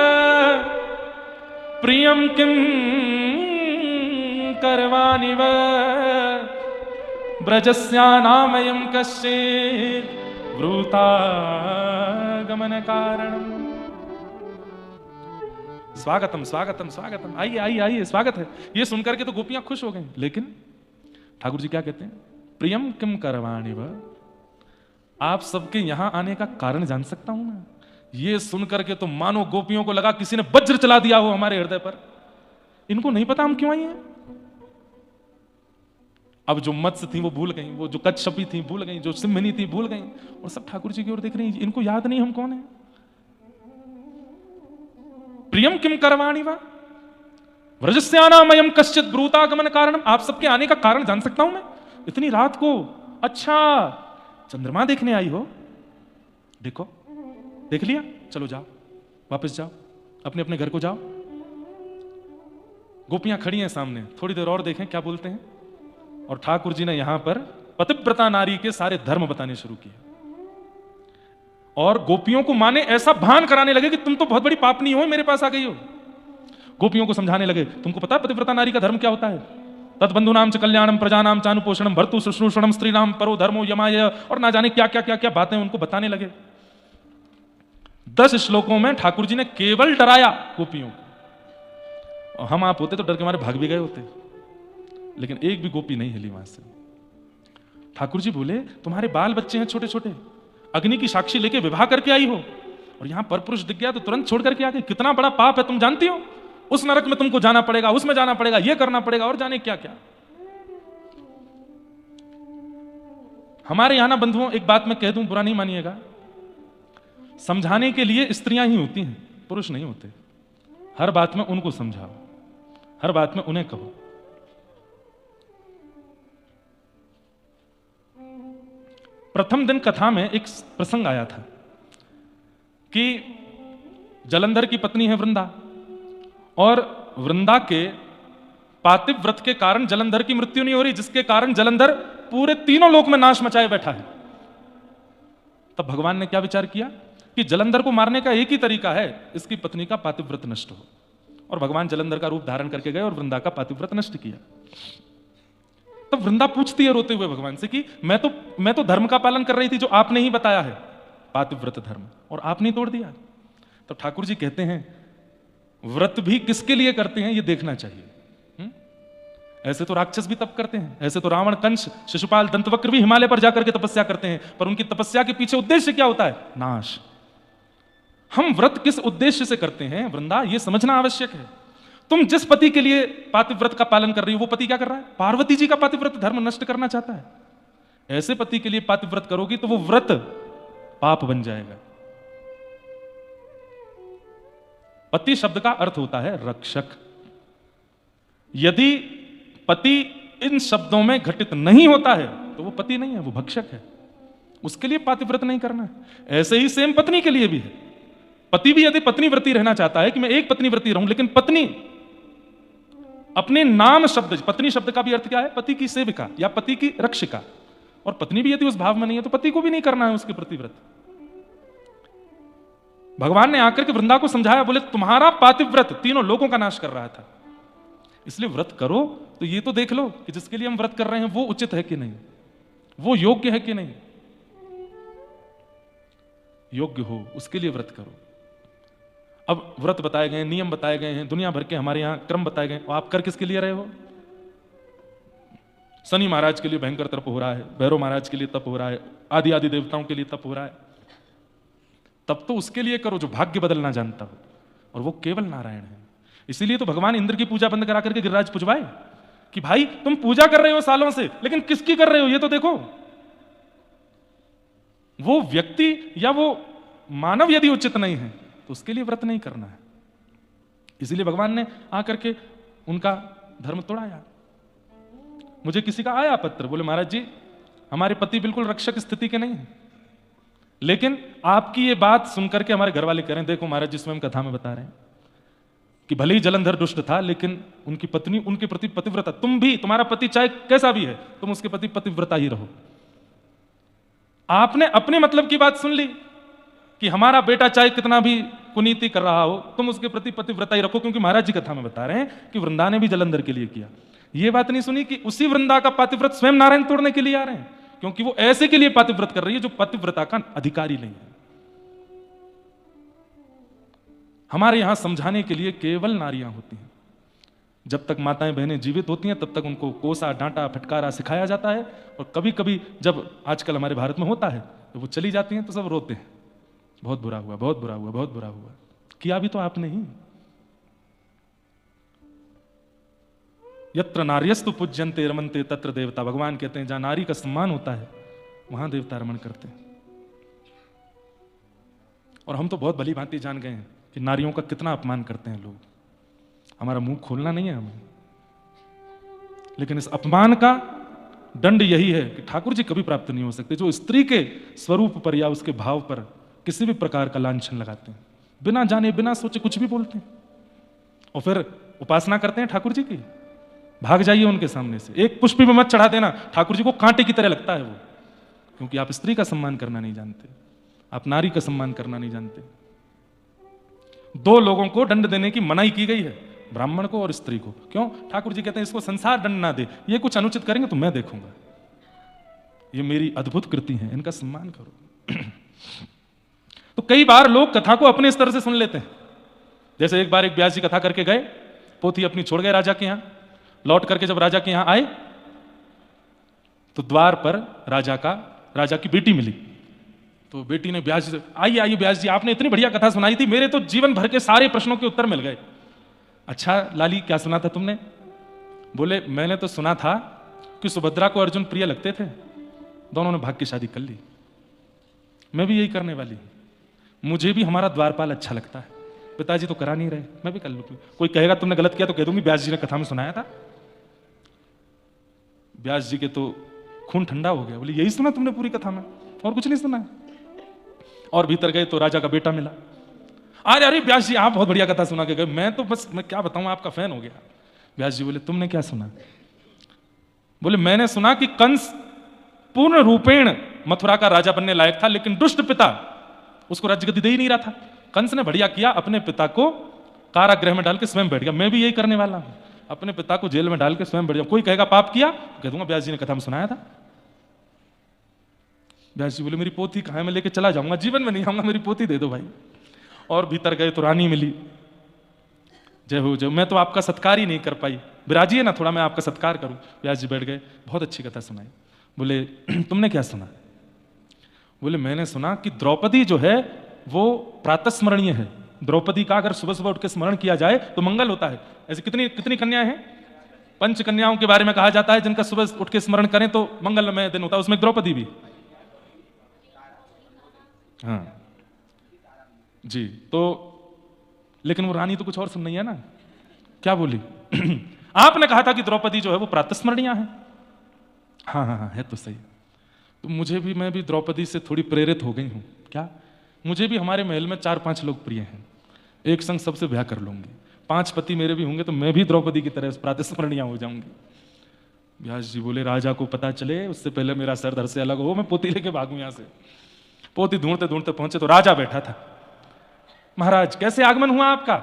प्रियम किम करवाणि व ब्रजस्यानामयं कश्चित् वृतागमन कारणम्। स्वागतम स्वागतम स्वागतम, आइए आइए आइए, स्वागत है। ये सुनकर के तो गोपियां खुश हो गई, लेकिन ठाकुर जी क्या कहते हैं? प्रियम किम करवाणि व, आप सबके यहां आने का कारण जान सकता हूं मैं? ये सुनकर के तो मानो गोपियों को लगा किसी ने वज्र चला दिया हो हमारे हृदय पर। इनको नहीं पता हम क्यों आई हैं। अब जो मत्स्य थी वो भूल गई, वो जो कच्छपी थी भूल गई, जो सिंहनी थी भूल गई, और सब ठाकुर जी की ओर देख रही हैं। इनको याद नहीं हम कौन है। प्रियम किम करवाणि वा व्रजस्यानामयं कश्चित् ब्रूतागमन कारणम, आप सबके आने का कारण जान सकता हूं मैं इतनी रात को? अच्छा चंद्रमा देखने आई हो? देखो देख लिया, चलो जाओ, वापस जाओ, अपने अपने घर को जाओ। गोपियां खड़ी हैं सामने, थोड़ी देर और देखें क्या बोलते हैं। और ठाकुर जी ने यहां पर पतिव्रता नारी के सारे धर्म बताने शुरू किए और गोपियों को माने ऐसा भान कराने लगे कि तुम तो बहुत बड़ी पापनी हो, मेरे पास आ गई हो। गोपियों को समझाने लगे, तुमको पता है पतिव्रता नारी का धर्म क्या होता है? तत्बंधुनाम च कल्याणम प्रजानाम चानुपोषणम भर्तु शुश्रूषणम स्त्रीनाम परो धर्मो यमाय, और ना जाने क्या क्या क्या क्या बातें उनको बताने लगे। 10 श्लोकों में ठाकुर जी ने केवल डराया गोपियों को, और हम आप होते तो डर के मारे भाग भी गए होते, लेकिन एक भी गोपी नहीं हिली वहां से। ठाकुर जी बोले तुम्हारे बाल बच्चे हैं छोटे छोटे, अग्नि की साक्षी लेके विवाह करके आई हो, और यहां परपुरुष दिख गया तो तुरंत छोड़ करके आ गए। कितना बड़ा पाप है तुम जानती हो? उस नरक में तुमको जाना पड़ेगा, उसमें जाना पड़ेगा, ये करना पड़ेगा, और जाने क्या क्या। हमारे यहां ना बंधुओं, एक बात मैं कह दूं, बुरा नहीं मानिएगा, समझाने के लिए स्त्रियां ही होती हैं, पुरुष नहीं होते। हर बात में उनको समझाओ, हर बात में उन्हें कहो। प्रथम दिन कथा में एक प्रसंग आया था कि जलंधर की पत्नी है वृंदा, और वृंदा के पातिव्रत के कारण जलंधर की मृत्यु नहीं हो रही, जिसके कारण जलंधर पूरे तीनों लोक में नाश मचाए बैठा है। तब भगवान ने क्या विचार किया कि जलंधर को मारने का एक ही तरीका है, इसकी पत्नी का पातिव्रत नष्ट हो। और भगवान जलंधर का रूप धारण करके गए और वृंदा का पातिव्रत नष्ट किया। तब वृंदा पूछती है रोते हुए भगवान से कि मैं तो धर्म का पालन कर रही थी जो आपने ही बताया है, पातिव्रत धर्म, और आपने तोड़ दिया। तो ठाकुर जी कहते हैं व्रत भी किसके लिए करते हैं ये देखना चाहिए। ऐसे तो राक्षस भी तप करते हैं, ऐसे तो रावण, कंस, शिशुपाल, दंतवक्र भी हिमालय पर जाकर के तपस्या करते हैं, पर उनकी तपस्या के पीछे उद्देश्य क्या होता है? नाश। हम व्रत किस उद्देश्य से करते हैं वृंदा, ये समझना आवश्यक है। तुम जिस पति के लिए पातिव्रत का पालन कर रही हो, वो पति क्या कर रहा है? पार्वती जी का पातिव्रत धर्म नष्ट करना चाहता है। ऐसे पति के लिए पातिव्रत करोगी तो वो व्रत पाप बन जाएगा। पति शब्द का अर्थ होता है रक्षक। यदि पति इन शब्दों में घटित नहीं होता है तो वो पति नहीं है, वो भक्षक है। उसके लिए पातिव्रत नहीं करना है। ऐसे ही सेम पत्नी के लिए भी है। पति भी यदि पत्नी व्रती रहना चाहता है कि मैं एक पत्नी व्रती रहूं, लेकिन पत्नी अपने नाम शब्द, पत्नी शब्द का भी अर्थ क्या है? पति की सेविका या पति की रक्षिका। और पत्नी भी यदि उस भाव में नहीं है तो पति को भी नहीं करना है उसके प्रति व्रत। भगवान ने आकर के वृंदा को समझाया, बोले तुम्हारा पातिव्रत तीनों लोगों का नाश कर रहा था, इसलिए व्रत करो तो ये तो देख लो कि जिसके लिए हम व्रत कर रहे हैं वो उचित है कि नहीं, वो योग्य है कि नहीं। योग्य हो उसके लिए व्रत करो। अब व्रत बताए गए, नियम बताए गए हैं, दुनिया भर के हमारे यहां क्रम बताए गए, और आप कर किसके लिए रहे हो? शनि महाराज के लिए भयंकर तप हो रहा है, भैरव महाराज के लिए तप हो रहा है, आदि आदि देवताओं के लिए तप हो रहा है। तब तो उसके लिए करो जो भाग्य बदलना जानता हो, और वो केवल नारायण है। इसीलिए तो भगवान इंद्र की पूजा बंद करा करके गिरिराज पुजवाए कि भाई तुम पूजा कर रहे हो सालों से, लेकिन किसकी कर रहे हो ये तो देखो। वो व्यक्ति या वो मानव यदि उचित नहीं है तो उसके लिए व्रत नहीं करना है। इसीलिए भगवान ने आकर के उनका धर्म तोड़ाया। मुझे किसी का आया पत्र, बोले महाराज जी हमारे पति बिल्कुल रक्षक स्थिति के नहीं है, लेकिन आपकी ये बात सुनकर के हमारे घर वाले कह रहे हैं, देखो महाराज जी स्वयं कथा में बता रहे हैं कि भले ही जलंधर दुष्ट था लेकिन उनकी पत्नी उनके प्रति पतिव्रता। तुम भी, तुम्हारा पति चाहे कैसा भी है, तुम उसके प्रति पतिव्रता ही रहो। आपने अपने मतलब की बात सुन ली कि हमारा बेटा चाहे कितना भी कुनीति कर रहा हो, तुम उसके प्रति पतिव्रता ही रखो, क्योंकि महाराज जी कथा में बता रहे हैं कि वृंदा ने भी जलंधर के लिए किया। ये बात नहीं सुनी कि उसी वृंदा का पातिव्रत स्वयं नारायण तोड़ने के लिए आ रहे हैं, क्योंकि वो ऐसे के लिए पातिव्रत कर रही है जो पतिव्रता का अधिकारी नहीं है। हमारे यहां समझाने के लिए केवल नारियां होती हैं। जब तक माताएं बहनें जीवित होती हैं तब तक उनको कोसा, डांटा, फटकारा सिखाया जाता है, और कभी कभी जब आजकल हमारे भारत में होता है तो वो चली जाती हैं तो सब रोते हैं, बहुत बुरा हुआ, बहुत बुरा हुआ, बहुत बुरा हुआ। किया भी तो आपने ही। यत्र नार्यस्तु पूज्यन्ते रमन्ते तत्र देवता। भगवान कहते हैं जहां नारी का सम्मान होता है वहां देवता रमण करते हैं। और हम तो बहुत भली भांति जान गए हैं कि नारियों का कितना अपमान करते हैं लोग। हमारा मुंह खोलना नहीं है हमें, लेकिन इस अपमान का दंड यही है कि ठाकुर जी कभी प्राप्त नहीं हो सकते जो स्त्री के स्वरूप पर या उसके भाव पर किसी भी प्रकार का लांछन लगाते हैं, बिना जाने बिना सोचे कुछ भी बोलते हैं, और फिर उपासना करते हैं ठाकुर जी की। भाग जाइए उनके सामने से, एक पुष्प भी मत चढ़ा देना, ठाकुर जी को कांटे की तरह लगता है वो, क्योंकि आप स्त्री का सम्मान करना नहीं जानते, आप नारी का सम्मान करना नहीं जानते। दो लोगों को दंड देने की मनाही की गई है, ब्राह्मण को और स्त्री को। क्यों? ठाकुर जी कहते हैं इसको संसार दंड ना दे, ये कुछ अनुचित करेंगे तो मैं देखूंगा, ये मेरी अद्भुत कृति है, इनका सम्मान करो। तो कई बार लोग कथा को अपने स्तर से सुन लेते हैं। जैसे एक बार एक व्यास जी कथा करके गए, पोथी अपनी छोड़ गए राजा के यहां, लौट करके जब राजा के यहां आए तो द्वार पर राजा की बेटी मिली। तो बेटी ने व्यास जी से, आइए आइए व्यास जी, आपने इतनी बढ़िया कथा सुनाई थी, मेरे तो जीवन भर के सारे प्रश्नों के उत्तर मिल गए। अच्छा लाली, क्या सुना था तुमने? बोले मैंने तो सुना था कि सुभद्रा को अर्जुन प्रिय लगते थे, दोनों ने भाग की शादी कर ली, मैं भी यही करने वाली हूं, मुझे भी हमारा द्वारपाल अच्छा लगता है, पिताजी तो करा नहीं रहे, मैं भी कर लूंगी। कोई कहेगा तुमने गलत किया तो कह दूंगी व्यास जी ने कथा में सुनाया था। व्यास जी के तो खून ठंडा हो गया, बोले यही सुना तुमने पूरी कथा में, और कुछ नहीं सुना? और भीतर गए तो राजा का बेटा मिला। अरे अरे व्यास जी आप बहुत बढ़िया कथा सुना के गए, मैं क्या बताऊं, आपका फैन हो गया। व्यास जी बोले तुमने क्या सुना? बोले मैंने सुना कि कंस पूर्ण रूपेण मथुरा का राजा बनने लायक था, लेकिन दुष्ट पिता उसको राज्य गद्दी दे ही नहीं रहा था। कंस ने बढ़िया किया, अपने पिता को कारागृह में डाल के स्वयं बैठ गया। मैं भी यही करने वाला हूं, अपने पिता को जेल में डाल के स्वयं बैठ जाऊं। कोई कहेगा पाप किया, कह दूंगा व्यास जी ने कथा में सुनाया था। व्यास जी बोले मेरी पोथी कहां है, मैं लेके चला जाऊंगा, जीवन में नहीं आऊंगा, मेरी पोथी दे दो भाई। और भीतर गए तो रानी मिली। जय हो जय, मैं तो आपका सत्कार ही नहीं कर पाई, विराजिए ना थोड़ा, मैं आपका सत्कार करूं। व्यास जी बैठ गए, बहुत अच्छी कथा सुनाई। बोले तुमने क्या सुना? बोले मैंने सुना कि द्रौपदी जो है वो प्रातस्मरणीय है, द्रौपदी का अगर सुबह सुबह उठ के स्मरण किया जाए तो मंगल होता है। ऐसी कितनी कितनी कन्याएं हैं? 5 कन्याओं के बारे में कहा जाता है जिनका सुबह उठ के स्मरण करें तो मंगलमय दिन होता है, उसमें द्रौपदी भी। हाँ जी, तो लेकिन वो रानी तो कुछ और सुन रही है ना, क्या बोली? आपने कहा था कि द्रौपदी जो है वो प्रातस्मरणीय है। हाँ हाँ हाँ है तो सही। तो मैं भी द्रौपदी से थोड़ी प्रेरित हो गई हूं। क्या? मुझे भी हमारे महल में 4-5 लोग प्रिय हैं, एक संग सबसे ब्याह कर लूंगी, 5 पति मेरे भी होंगे तो मैं भी द्रौपदी की तरह प्रातस्मरणीय हो जाऊंगी। व्यास जी बोले राजा को पता चले उससे पहले मेरा सर धड़ से अलग हो, मैं पोती लेके भागूं यहां से। पोती ढूंढते ढूंढते पहुंचे तो राजा बैठा था। महाराज कैसे आगमन हुआ आपका?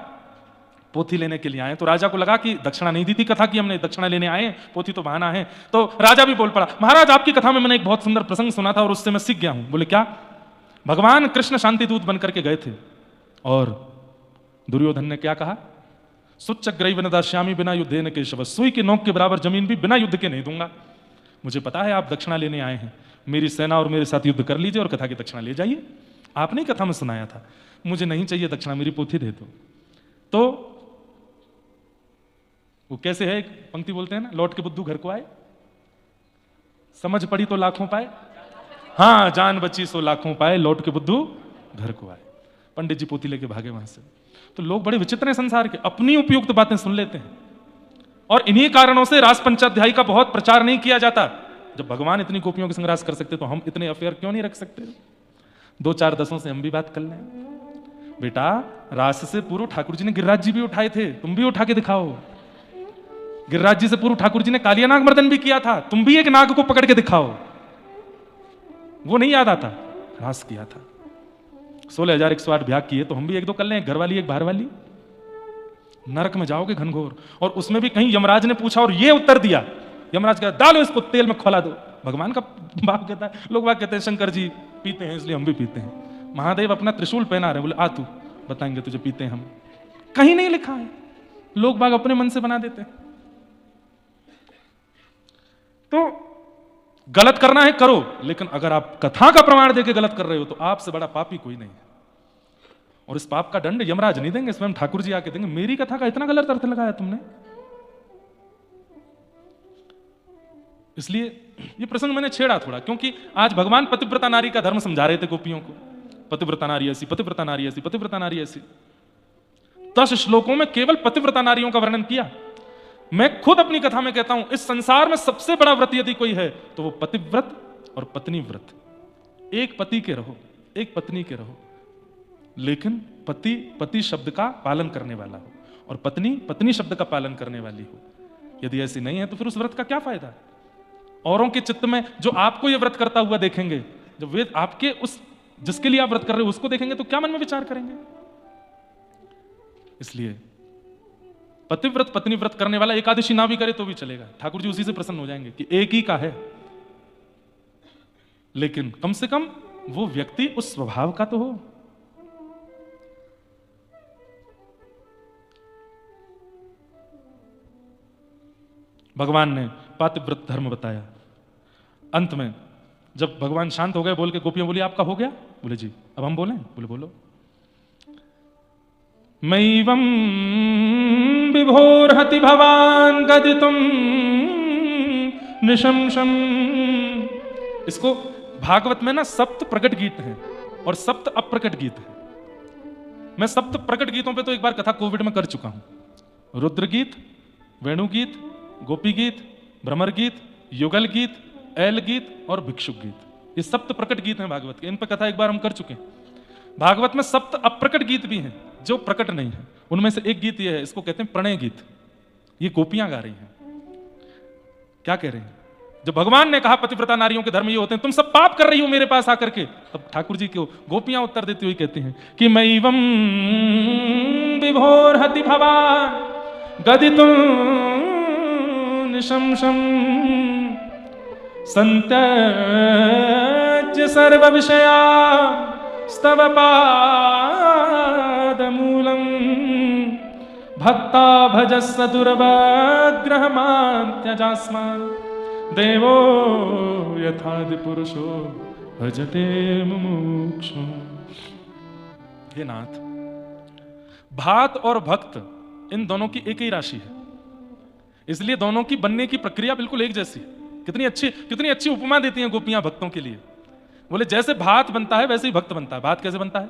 पोथी लेने के लिए आए। तो राजा को लगा कि दक्षिणा नहीं दी थी कथा की हमने, दक्षिणा लेने आए, पोथी तो बहाना है। तो राजा भी बोल पड़ा, महाराज आपकी कथा में मैंने एक बहुत सुंदर प्रसंग सुना था और उससे मैं सीख गया हूं। बोले क्या? भगवान कृष्ण शांति दूत बनकर के गए थे और दुर्योधन ने क्या कहा? सुच्चग्रैव न दास्यामि बिना युद्धेन केशव, सुई के नोक के बराबर जमीन भी बिना युद्ध के नहीं दूंगा। मुझे पता है आप दक्षिणा लेने आए हैं, मेरी सेना और मेरे साथ युद्ध कर लीजिए और कथा की दक्षिणा ले जाइए। आपने कथा में सुनाया था, मुझे नहीं चाहिए दक्षिणा, मेरी पोथी दे दो। तो वो कैसे है, एक पंक्ति बोलते हैं ना, लौट के बुद्धू घर को आए, समझ पड़ी तो लाखों पाए। हाँ, जान बची सो लाखों पाए, लौट के बुद्धू घर को आए। पंडित जी पोथी लेके भागे वहां से। तो लोग बड़े विचित्र हैं संसार के, अपनी उपयुक्त बातें सुन लेते हैं। और इन्हीं कारणों से रास पंचाध्यायी का बहुत प्रचार नहीं किया जाता। जब भगवान इतनी गोपियों के संग रास कर सकते तो हम इतने अफेयर क्यों नहीं रख सकते? 2-4 दसों से हम भी बात कर लें। बेटा रास से पूर्व ठाकुर जी ने गिरिराज जी भी उठाए थे, तुम भी उठा के दिखाओ। गिरिराज जी से पूर्व ठाकुर जी ने कालिया नाग मर्दन भी किया था, तुम भी एक नाग को पकड़ के दिखाओ। वो नहीं याद आता, रास किया था। 16,108 ब्याह किए तो हम भी 1-2 कर लें, एक घर वाली एक बाहर वाली। नरक में जाओगे घनघोर। और उसमें भी कहीं यमराज ने पूछा और ये उत्तर दिया, यमराज कहता डालो इसको तेल में खौला दो। भगवान का बाप कहता है, लोग बात कहते हैं शंकर जी पीते हैं इसलिए हम भी पीते हैं। महादेव अपना त्रिशूल पहना रहे, बोले आ तू बताएंगे तुझे पीते हैं हम। कहीं नहीं लिखा है, लोग बाग अपने मन से बना देते हैं। तो गलत करना है करो, लेकिन अगर आप कथा का प्रमाण देके गलत कर रहे हो तो आपसे बड़ा पापी कोई नहीं है। और इस पाप का दंड यमराज नहीं देंगे, स्वयं ठाकुर जी आके देंगे। मेरी कथा का इतना गलत अर्थ लगाया तुमने। इसलिए ये प्रसंग मैंने छेड़ा थोड़ा, क्योंकि आज भगवान पतिव्रता नारी का धर्म समझा रहे थे गोपियों को। पतिव्रता नारी ऐसी, पतिव्रता नारी ऐसी, पतिव्रता नारी ऐसी। 10 श्लोकों में केवल पतिव्रता नारियों का वर्णन किया। मैं खुद अपनी कथा में कहता हूं, इस संसार में सबसे बड़ा व्रत यदि कोई है तो वो पतिव्रत और पत्नी व्रत। एक पति के रहो, एक पत्नी के रहो, लेकिन पति पति शब्द का पालन करने वाला हो और पत्नी पत्नी शब्द का पालन करने वाली हो। यदि ऐसी नहीं है तो फिर उस व्रत का क्या फायदा? औरों के चित्त में जो आपको ये व्रत करता हुआ देखेंगे, जब वे आपके उस जिसके लिए आप व्रत कर रहे हो उसको देखेंगे तो क्या मन में विचार करेंगे? इसलिए पतिव्रत पत्नी व्रत करने वाला एकादशी ना भी करे तो भी चलेगा, ठाकुर जी उसी से प्रसन्न हो जाएंगे कि एक ही का है। लेकिन कम से कम वो व्यक्ति उस स्वभाव का तो हो। भगवान ने पातिव्रत धर्म बताया। अंत में जब भगवान शांत हो गए, बोल के गोपियां बोली आपका हो गया? बोले जी। अब हम बोलें? बोले बोलो। मैवं विभोर्हति भवान गदितुम निशंसम। इसको भागवत में ना सप्त प्रकट गीत हैं और सप्त अप्रकट गीत हैं। मैं सप्त प्रकट गीतों पे तो एक बार कथा कोविड में कर चुका हूं। रुद्र गीत, वेणु गीत, गोपी गीत, भ्रमर गीत, युगल गीत, ऐल गीत और भिक्षुक गीत, ये सप्त प्रकट गीत हैं भागवत के। इन पर कथा एक बार हम कर चुके हैं। भागवत में सप्त अप्रकट गीत भी हैं जो प्रकट नहीं है। उनमें से एक गीत ये है, इसको कहते हैं प्रणय गीत। ये गोपियां गा रही हैं। क्या कह रही हैं? जब भगवान ने कहा पतिव्रता नारियों के धर्म ये होते हैं, तुम सब पाप कर रही हो मेरे पास आकर के, तब ठाकुर जी को गोपियां उत्तर देती हुई कहती हैं कि मैवं विभोर्हति भवान गदितुम निशंसम संत्यज्य सर्व विषया स्तव पादमूलम भक्ता भजस्स दुर्वग्रहमान् त्यजास्मान् देवो यथादि पुरुषो भजते मुमुक्षुम्। हे नाथ, भात और भक्त इन दोनों की एक ही राशि है, इसलिए दोनों की बनने की प्रक्रिया बिल्कुल एक जैसी है। कितनी अच्छी उपमा देती हैं गोपियां भक्तों के लिए। बोले जैसे भात बनता है वैसे ही भक्त बनता है। भात कैसे बनता है?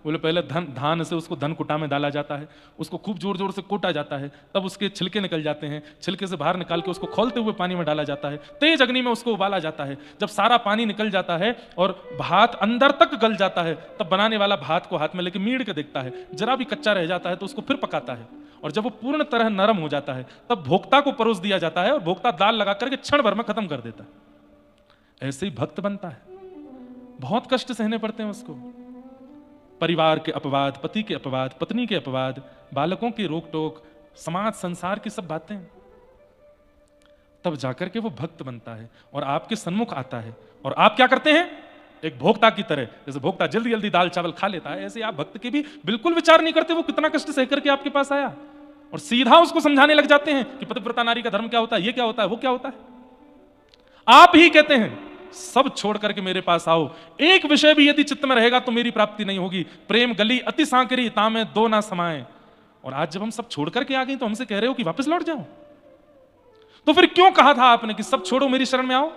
बोले पहले धान से उसको धन कुटा में डाला जाता है, उसको खूब जोर जोर से कोटा जाता है, तब उसके छिलके निकल जाते हैं, छिलके से बाहर निकाल के उसको खौलते हुए पानी में डाला जाता है, तेज अग्नि में उसको उबाला जाता है। जब सारा पानी निकल जाता है और भात अंदर तक गल जाता है, तब बनाने वाला भात को हाथ में लेके मीड़ के देखता है, जरा भी कच्चा रह जाता है तो उसको फिर पकाता है, और जब वो पूर्ण तरह नरम हो जाता है तब भोक्ता को परोस दिया जाता है, और भोक्ता दाल लगा करके क्षण भर में खत्म कर देता है। ऐसे ही भक्त बनता है। बहुत कष्ट सहने पड़ते हैं उसको, परिवार के अपवाद, पति के अपवाद, पत्नी के अपवाद, बालकों की रोक टोक, समाज संसार की सब बातें, तब जाकर के वो भक्त बनता है और आपके सन्मुख आता है। और आप क्या करते हैं? एक भोक्ता की तरह, जैसे भोक्ता जल्दी जल्दी दाल चावल खा लेता है, ऐसे आप भक्त के भी बिल्कुल विचार नहीं करते वो कितना कष्ट सह करके आपके पास आया, और सीधा उसको समझाने लग जाते हैं कि पतिव्रता नारी का धर्म क्या होता है, ये क्या होता है, वो क्या होता है। आप ही कहते हैं सब छोड़ करके मेरे पास आओ, एक विषय भी यदि चित्त में रहेगा तो मेरी प्राप्ति नहीं होगी। प्रेम गली अति सांकरी तामे दो ना समाए। और आज जब हम सब छोड़ करके आ गए तो हमसे कह रहे हो कि वापस लौट जाओ। तो फिर क्यों कहा था आपने कि सब छोड़ो मेरी शरण में आओ?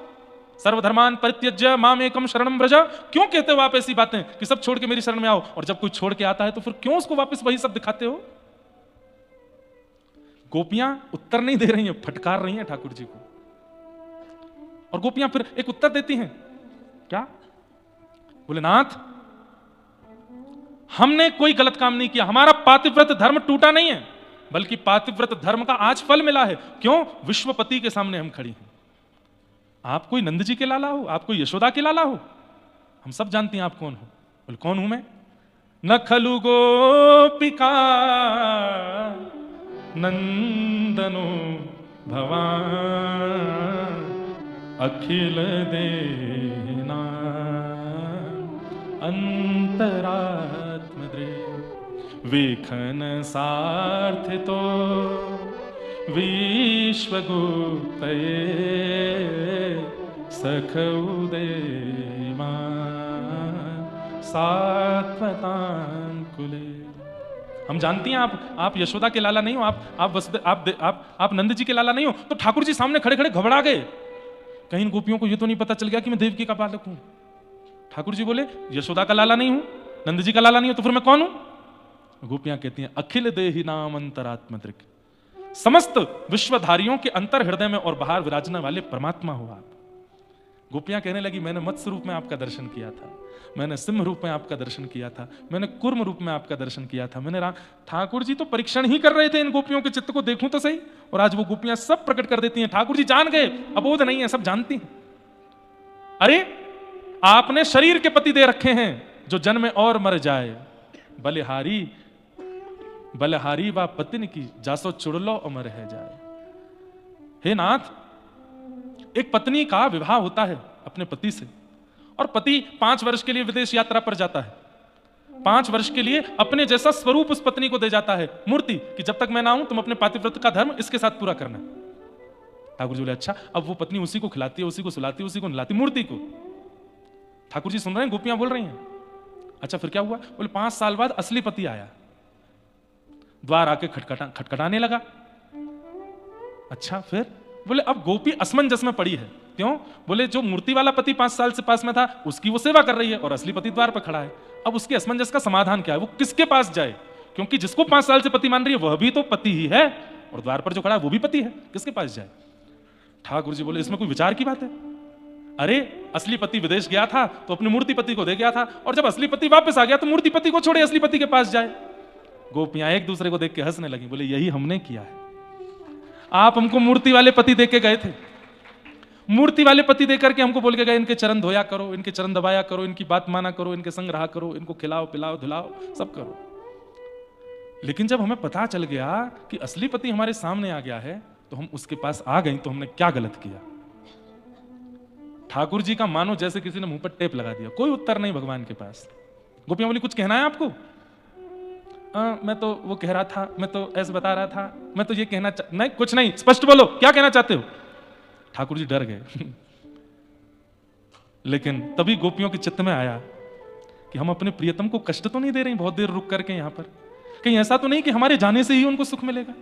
सर्वधर्मान परित्यज्य माम एकम शरणम व्रज। क्यों कहते हो आप ऐसी बातें कि सब छोड़ के मेरी शरण में आओ, और जब कोई छोड़ के आता है तो फिर क्यों उसको वापस वही सब दिखाते हो? गोपियां उत्तर नहीं दे रही हैं, फटकार रही हैं ठाकुर जी को। और गोपियां फिर एक उत्तर देती हैं, क्या? बोले नाथ, हमने कोई गलत काम नहीं किया, हमारा पातिव्रत धर्म टूटा नहीं है, बल्कि पातिव्रत धर्म का आज फल मिला है। क्यों? विश्वपति के सामने हम खड़ी हैं। आप कोई नंद जी के लाला हो, आप कोई यशोदा के लाला हो, हम सब जानते हैं आप कौन हो। बोले कौन हूं मैं? न खलु गोपिका नंदनो भवान अखिल देना अंतरात्मद्रे विखन सार्थितो विश्वगुप्तये सखउदे सात्वतांकुले। हम जानती हैं आप यशोदा के लाला नहीं हो, आप नंद जी के लाला नहीं हो। तो ठाकुर जी सामने खड़े खड़े घबरा गए, कहीं गोपियों को ये तो नहीं पता चल गया कि मैं देवकी का बालक हूं। ठाकुर जी बोले यशोदा का लाला नहीं हूं, नंद जी का लाला नहीं हूं, तो फिर मैं कौन हूं? गोपियां कहती हैं अखिल देहि नाम अंतरात्मदृक्, समस्त विश्वधारियों के अंतर हृदय में और बाहर विराजने वाले परमात्मा हो आप। गोपियां कहने लगी मैंने मत्स्य रूप में आपका दर्शन किया था, मैंने सिंह रूप में आपका दर्शन किया था, मैंने कुर्म रूप में आपका दर्शन किया था, मैंने ठाकुर जी तो परीक्षण ही कर रहे थे इन गोपियों के चित्त को, देखूं तो सही। और आज वो गोपियां सब प्रकट कर देती हैं। ठाकुर जी जान गए, अबोध नहीं है, सब जानती हैं। अरे आपने शरीर के पति दे रखे हैं जो जन्मे और मर जाए, बलिहारी बलहारी व पत्नी की जासो चुड़लो अमर है जाए। हे नाथ, एक पत्नी का विवाह होता है अपने पति से, और पति 5 वर्ष के लिए विदेश यात्रा पर जाता है। 5 वर्ष के लिए अपने जैसा स्वरूप उस पत्नी को दे जाता है, मूर्ति, कि जब तक मैं ना आऊं तुम अपने पातिव्रत का धर्म इसके साथ पूरा करना। ठाकुर जी बोले अच्छा। अब वो पत्नी उसी को खिलाती है, उसी को सुलाती है, उसी को नहलाती, मूर्ति को। ठाकुर जी सुन रहे हैं, गोपियां बोल रही हैं। अच्छा फिर क्या हुआ? बोले 5 साल बाद असली पति आया, द्वार आके खटखटाने लगा। अच्छा फिर? बोले अब गोपी असमंजस में पड़ी है। क्यों? बोले जो मूर्ति वाला पति 5 साल से पास में था उसकी वो सेवा कर रही है और असली पति द्वार पर खड़ा है। अब उसके असमंजस का समाधान क्या है? वो किसके पास जाए? क्योंकि जिसको 5 साल से पति मान रही है वह भी तो पति ही है, और द्वार पर जो खड़ा है वो भी पति है, किसके पास जाए? ठाकुर जी बोले इसमें कोई विचार की बात है? अरे असली पति विदेश गया था तो अपने मूर्ति पति को दे गया था, और जब असली पति वापस आ गया तो मूर्ति पति को छोड़े असली पति के पास जाए। गोपियां एक दूसरे को देख के हंसने लगी। बोले यही हमने किया है। आप हमको मूर्ति वाले पति दे के गए थे, मूर्ति वाले पति दे करके हमको बोल के गए इनके चरण धोया करो, इनके चरण दबाया करो, इनकी बात माना करो, इनके संग रहा करो, इनको खिलाओ पिलाओ धुलाओ सब करो। लेकिन जब हमें पता चल गया कि असली पति हमारे सामने आ गया है तो हम उसके पास आ गए, तो हमने क्या गलत किया? ठाकुर जी का मानो जैसे किसी ने मुंह पर टेप लगा दिया, कोई उत्तर नहीं भगवान के पास। गोपियां बोली कुछ कहना है आपको? मैं तो वो कह रहा था, मैं तो ऐसे बता रहा था, मैं तो ये कहना नहीं, कुछ नहीं, स्पष्ट बोलो क्या कहना चाहते हो। ठाकुर जी डर गए। लेकिन तभी गोपियों के चित्त में आया कि हम अपने प्रियतम को कष्ट तो नहीं दे रहे बहुत देर रुक करके यहां पर, कहीं ऐसा तो नहीं कि हमारे जाने से ही उनको सुख मिलेगा।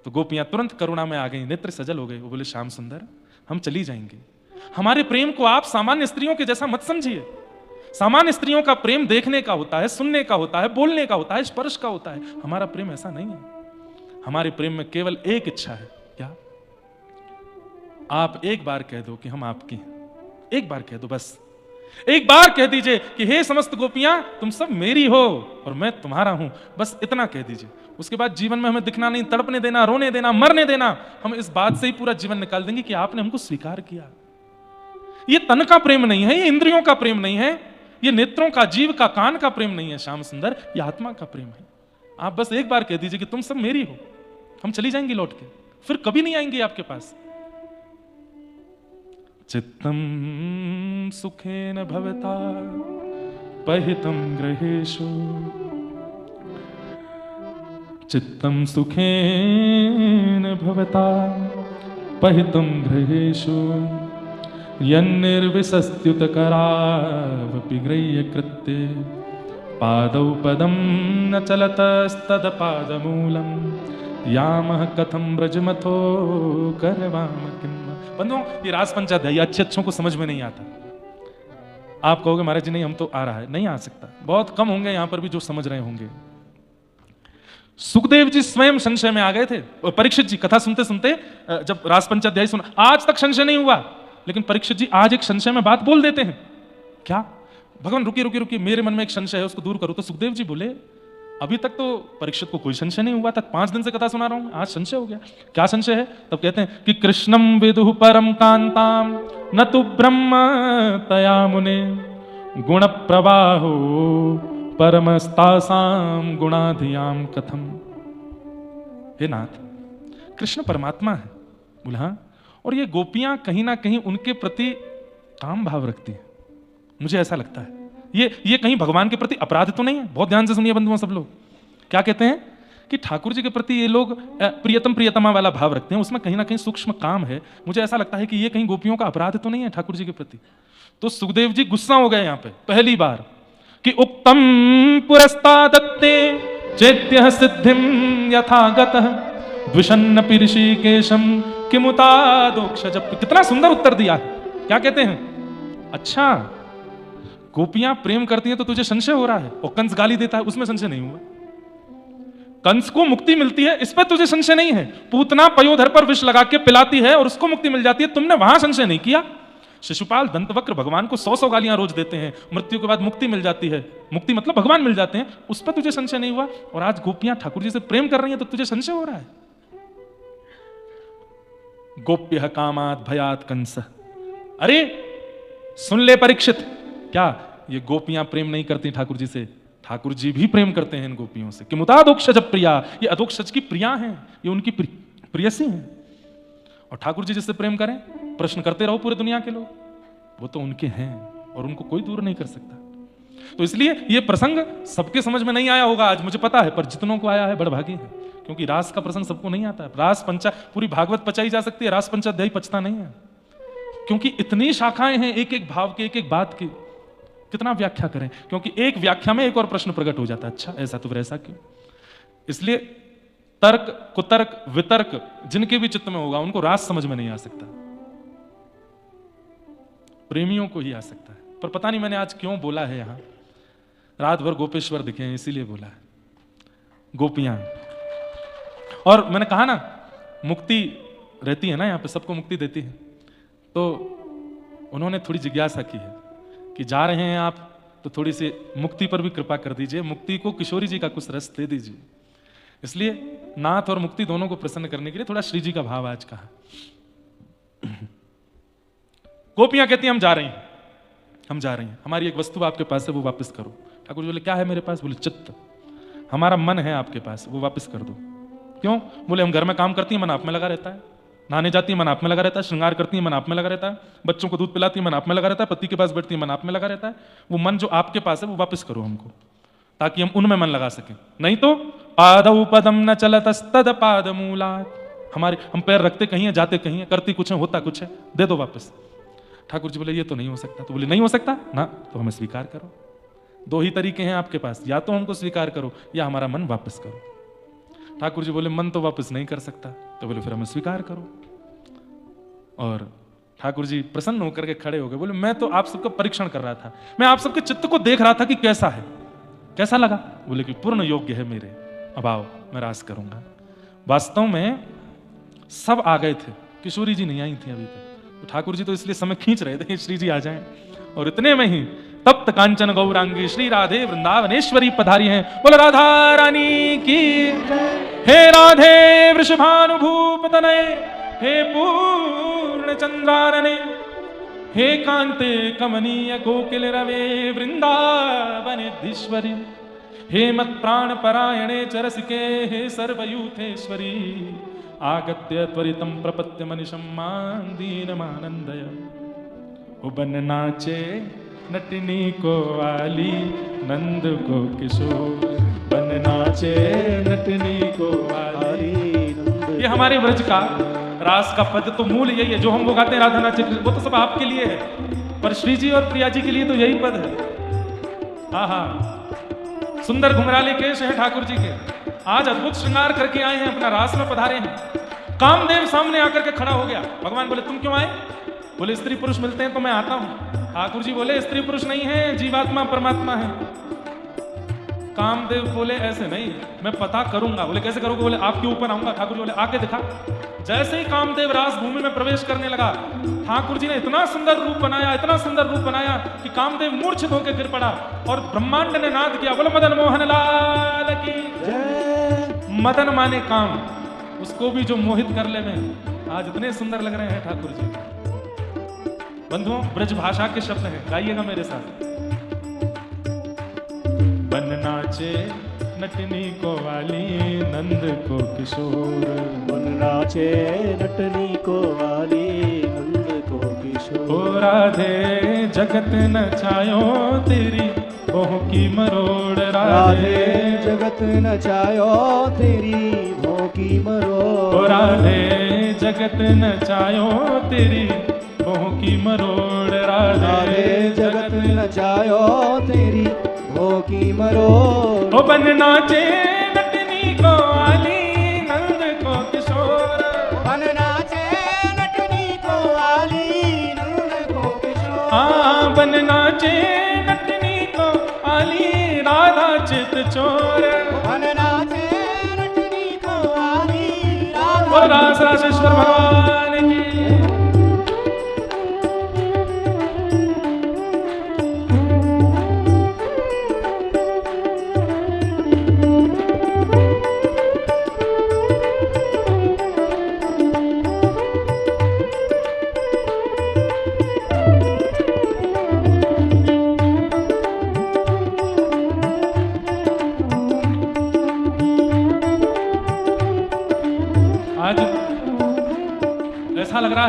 तो गोपियां तुरंत करुणा में आ गई, नेत्र सजल हो गए। वो बोले श्याम सुंदर हम चली जाएंगे, हमारे प्रेम को आप सामान्य स्त्रियों के जैसा मत समझिए। सामान्य स्त्रियों का प्रेम देखने का होता है, सुनने का होता है, बोलने का होता है, स्पर्श का होता है। हमारा प्रेम ऐसा नहीं है। हमारे प्रेम में केवल एक इच्छा है, क्या? आप एक बार कह दो कि हम आपकी हैं, एक बार कह दो, बस एक बार कह दीजिए कि हे समस्त गोपियां तुम सब मेरी हो और मैं तुम्हारा हूं, बस इतना कह दीजिए। उसके बाद जीवन में हमें दिखना नहीं, तड़पने देना, रोने देना, मरने देना। हम इस बात से ही पूरा जीवन निकाल देंगे कि आपने हमको स्वीकार किया। ये तन का प्रेम नहीं है, ये इंद्रियों का प्रेम नहीं है, ये नेत्रों का, जीव का, कान का प्रेम नहीं है श्याम सुंदर, ये आत्मा का प्रेम है। आप बस एक बार कह दीजिए कि तुम सब मेरी हो, हम चली जाएंगी लौट के, फिर कभी नहीं आएंगे आपके पास। चित्तम सुखेन भवता पहितम गृहेषु, चित्तम सुखेन भवता पहितम गृहेषु, यन्निर्विशस्त्युत करावपि गृह्य कृत्ये, पादौ पदं न चलतस्तदपादमूलम्, यामः कथं ब्रजमथो करवाम किम्। बंधुओं ये रास पंचाध्यायी अच्छों को समझ में नहीं आता। आप कहोगे महाराज जी नहीं हम तो आ रहा है, नहीं आ सकता, बहुत कम होंगे यहां पर भी जो समझ रहे होंगे। सुखदेव जी स्वयं संशय में आ गए थे। परीक्षित जी कथा सुनते सुनते जब रास पंचाध्यायी सुना, आज तक संशय नहीं हुआ, लेकिन परीक्षित जी आज एक संशय में बात बोल देते हैं। क्या? भगवान रुकिए रुकिए रुकिए, मेरे मन में एक संशय है उसको दूर करो। तो सुखदेव जी बोले अभी तक तो परीक्षित को कोई संशय नहीं हुआ था, 5 दिन से कथा सुना रहा हूं, आज संशय हो गया। क्या संशय है? तब कहते हैं कि कृष्णम विदुः परम कांताम न तु ब्रह्म तया मुने, गुण प्रवाहो परमस्तासाम गुणाधियाम कथम। हे नाथ, कृष्ण परमात्मा है। बोला हाँ, और ये गोपियां कहीं ना कहीं उनके प्रति काम भाव रखती हैं, मुझे ऐसा लगता है। ये कहीं भगवान के प्रति अपराध तो नहीं है? बहुत ध्यान से सुनिए बंधुओं सब लोग, क्या कहते हैं कि ठाकुर जी के प्रति ये लोग प्रियतम प्रियतमा वाला भाव रखते हैं, उसमें कहीं ना कहीं सूक्ष्म काम है। मुझे ऐसा लगता है कि ये कहीं गोपियों का अपराध तो नहीं है ठाकुर जी के प्रति। तो सुखदेव जी गुस्सा हो गए यहां पे पहली बार कि उक्तम पुरस्तादत्ते चेत्य सिद्धिम यथागतः द्विषन्नपि ऋषिकेशम किमुतादोक्ष। जब कितना सुंदर उत्तर दिया है। क्या कहते हैं? अच्छा गोपियां प्रेम करती हैं तो तुझे संशय हो रहा है, और कंस गाली देता है उसमें संशय नहीं हुआ। कंस को मुक्ति मिलती है इस पर तुझे संशय नहीं है। पूतना पयोधर पर विष लगा के पिलाती है और उसको मुक्ति मिल जाती है, तुमने वहां संशय नहीं किया। शिशुपाल दंतवक्र भगवान को 100 गालियां रोज देते हैं, मृत्यु के बाद मुक्ति मिल जाती है, मुक्ति मतलब भगवान मिल जाते हैं, उस पर तुझे संशय नहीं हुआ। और आज गोपियां ठाकुर जी से प्रेम कर रही हैं तो तुझे संशय हो रहा है। गोप्य कामात भयात कंस। अरे सुन ले परीक्षित, क्या ये गोपियां प्रेम नहीं करती ठाकुर जी से? ठाकुर जी भी प्रेम करते हैं इन गोपियों से। किमुतादोक्षज प्रिया, ये अधोक्षज की प्रिया हैं, ये उनकी प्रियसी हैं। और ठाकुर जी जिससे प्रेम करें, प्रश्न करते रहो पूरे दुनिया के लोग, वो तो उनके हैं और उनको कोई दूर नहीं कर सकता। तो इसलिए ये प्रसंग सबके समझ में नहीं आया होगा आज, मुझे पता है, पर जितनों को आया है बड़भागी है, क्योंकि रास का प्रसंग सबको नहीं आता है। रास पंचा पूरी भागवत पचाई जा सकती है, रास पंचाध्यायी पचता नहीं है, क्योंकि इतनी शाखाएं हैं एक एक भाव के, एक एक बात की, कितना व्याख्या करें, क्योंकि एक व्याख्या में एक और प्रश्न प्रकट हो जाता है, अच्छा ऐसा तो फिर ऐसा क्यों। इसलिए तर्क कुतर्क वितर्क जिनके भी चित्त में होगा उनको रास समझ में नहीं आ सकता, प्रेमियों को ही आ सकता है। पर पता नहीं मैंने आज क्यों बोला है, यहां रात भर गोपेश्वर दिखे हैं इसीलिए बोला है, गोपियां। और मैंने कहा ना मुक्ति रहती है ना, यहां पे सबको मुक्ति देती है, तो उन्होंने थोड़ी जिज्ञासा की है कि जा रहे हैं आप तो थोड़ी सी मुक्ति पर भी कृपा कर दीजिए, मुक्ति को किशोरी जी का कुछ रस दे दीजिए। इसलिए नाथ और मुक्ति दोनों को प्रसन्न करने के लिए थोड़ा श्री जी का भाव आज कहा। गोपियां कहती हैं हम जा रही हैं, हम जा रही हैं, हमारी एक वस्तु आपके पास है वो वापस करो। ठाकुर जी बोले क्या है मेरे पास? बोले चित्त, हमारा मन है आपके पास, वो वापस कर दो। क्यों? बोले हम घर में काम करती हैं, मन आप में लगा रहता है, नहाने जाती है मन आप में लगा रहता है, श्रृंगार करती है मन आप में लगा रहता है, बच्चों को दूध पिलाती है मन आप में लगा रहता है, पति के पास बैठती है मन आप में लगा रहता है। वो मन जो आपके पास है वो वापस करो हमको, ताकि हम उनमें मन लगा सकें। नहीं तो पादौ पदम न चलतस्तद पाद मूलात्, हमारे हम पैर रखते कहीं है, जाते कहीं है, करती कुछ है, होता कुछ है, दे दो वापस। ठाकुर जी बोले ये तो नहीं हो सकता। तो बोले नहीं हो सकता ना, तो हमें स्वीकार करो। दो ही तरीके हैं आपके पास, या तो हमको स्वीकार करो या हमारा मन वापस करो। ठाकुर जी बोले मन तो वापस नहीं कर सकता, तो बोले फिर हमें स्वीकार करो। और ठाकुर जी प्रसन्न होकर के खड़े हो गए, बोले मैं तो आप सबका परीक्षण कर रहा था, मैं आप सबके चित्त को देख रहा था कि कैसा है, कैसा लगा? बोले कि पूर्ण योग्य है मेरे, अब आओ मैं रास करूंगा। वास्तव में सब आ गए थे, किशोरी जी नहीं आई थी अभी तक, तो ठाकुर जी तो इसलिए समय खींच रहे थे श्री जी आ जाएं। और इतने में ही तप्त कांचन गौरांगी श्री राधे वृंदावनेश्वरी पधारी हैं। बोले राधा रानी की, हे राधे वृषभानुभूप तनय, हे पूर्ण चंद्रारणे, हे कांते कमनीय कोकिल रवे वृंदावनेधीश्वरी, हे मत प्राण परायणे चरसिके, हे सर्वयूथेश्वरी, आगत्य त्वरितं प्रपत्य मनिषं मां दीनमानंदय। ओ बन नाचे नटनी को वाली, नंद को किशोर, बन नाचे नटनी को वाली। ये हमारे व्रज का रास का पद तो मूल यही है, जो हम वो गाते हैं राधा नाचे, वो तो सब आपके लिए है, पर श्री जी और प्रिया जी के लिए तो यही पद है। हाँ हाँ, सुंदर घुंघराले केश हैं ठाकुर जी के, आज अद्भुत श्रृंगार करके आए हैं, अपना रास में पधारे हैं। कामदेव सामने आकर के खड़ा हो गया। भगवान बोले तुम क्यों आए? बोले स्त्री पुरुष मिलते हैं तो मैं आता हूं। ठाकुर जी बोले स्त्री पुरुष नहीं है, जीवात्मा परमात्मा है। कामदेव बोले ऐसे नहीं, मैं पता करूंगा। बोले कैसे करोगे? बोले आपके ऊपर आऊंगा। ठाकुर जी बोले आके दिखा। जैसे ही कामदेव रास भूमि में प्रवेश करने लगा, ठाकुर जी ने इतना सुंदर रूप बनाया, इतना सुंदर रूप बनाया कि कामदेव मूर्छित होकर गिर पड़ा और ब्रह्मांड ने नाद किया, बोले मदन मोहन लाल की जय। मदन माने काम, उसको भी जो मोहित कर ले में। आज इतने सुंदर लग रहे हैं ठाकुर जी। बंधुओं, ब्रज भाषा के शब्द हैं, गाइएगा मेरे साथ। बन नाचे नटनी को वाली, नंद को किशोर, बन नाचे नटनी को वाली, नंद को किशोर। ओ राधे जगत नचायो तेरी भों की मरोड़, राधे जगत नचायो तेरी भों की मरोड़। ओ राधे जगत नचायो तेरी भों की मरोड़, राधे जगत नचायो तेरी भों की मरोड़। ओ बन नाचे नटनी को वाली, नंद को किशोर, बन नाचे नटनी को वाली, नंद को किशोर। हाँ बन नाचे नटनी को वाली, राधा चित चोर, बन नाचे नटनी को वाली, राधा। और रास राजेश्वर भगवान की।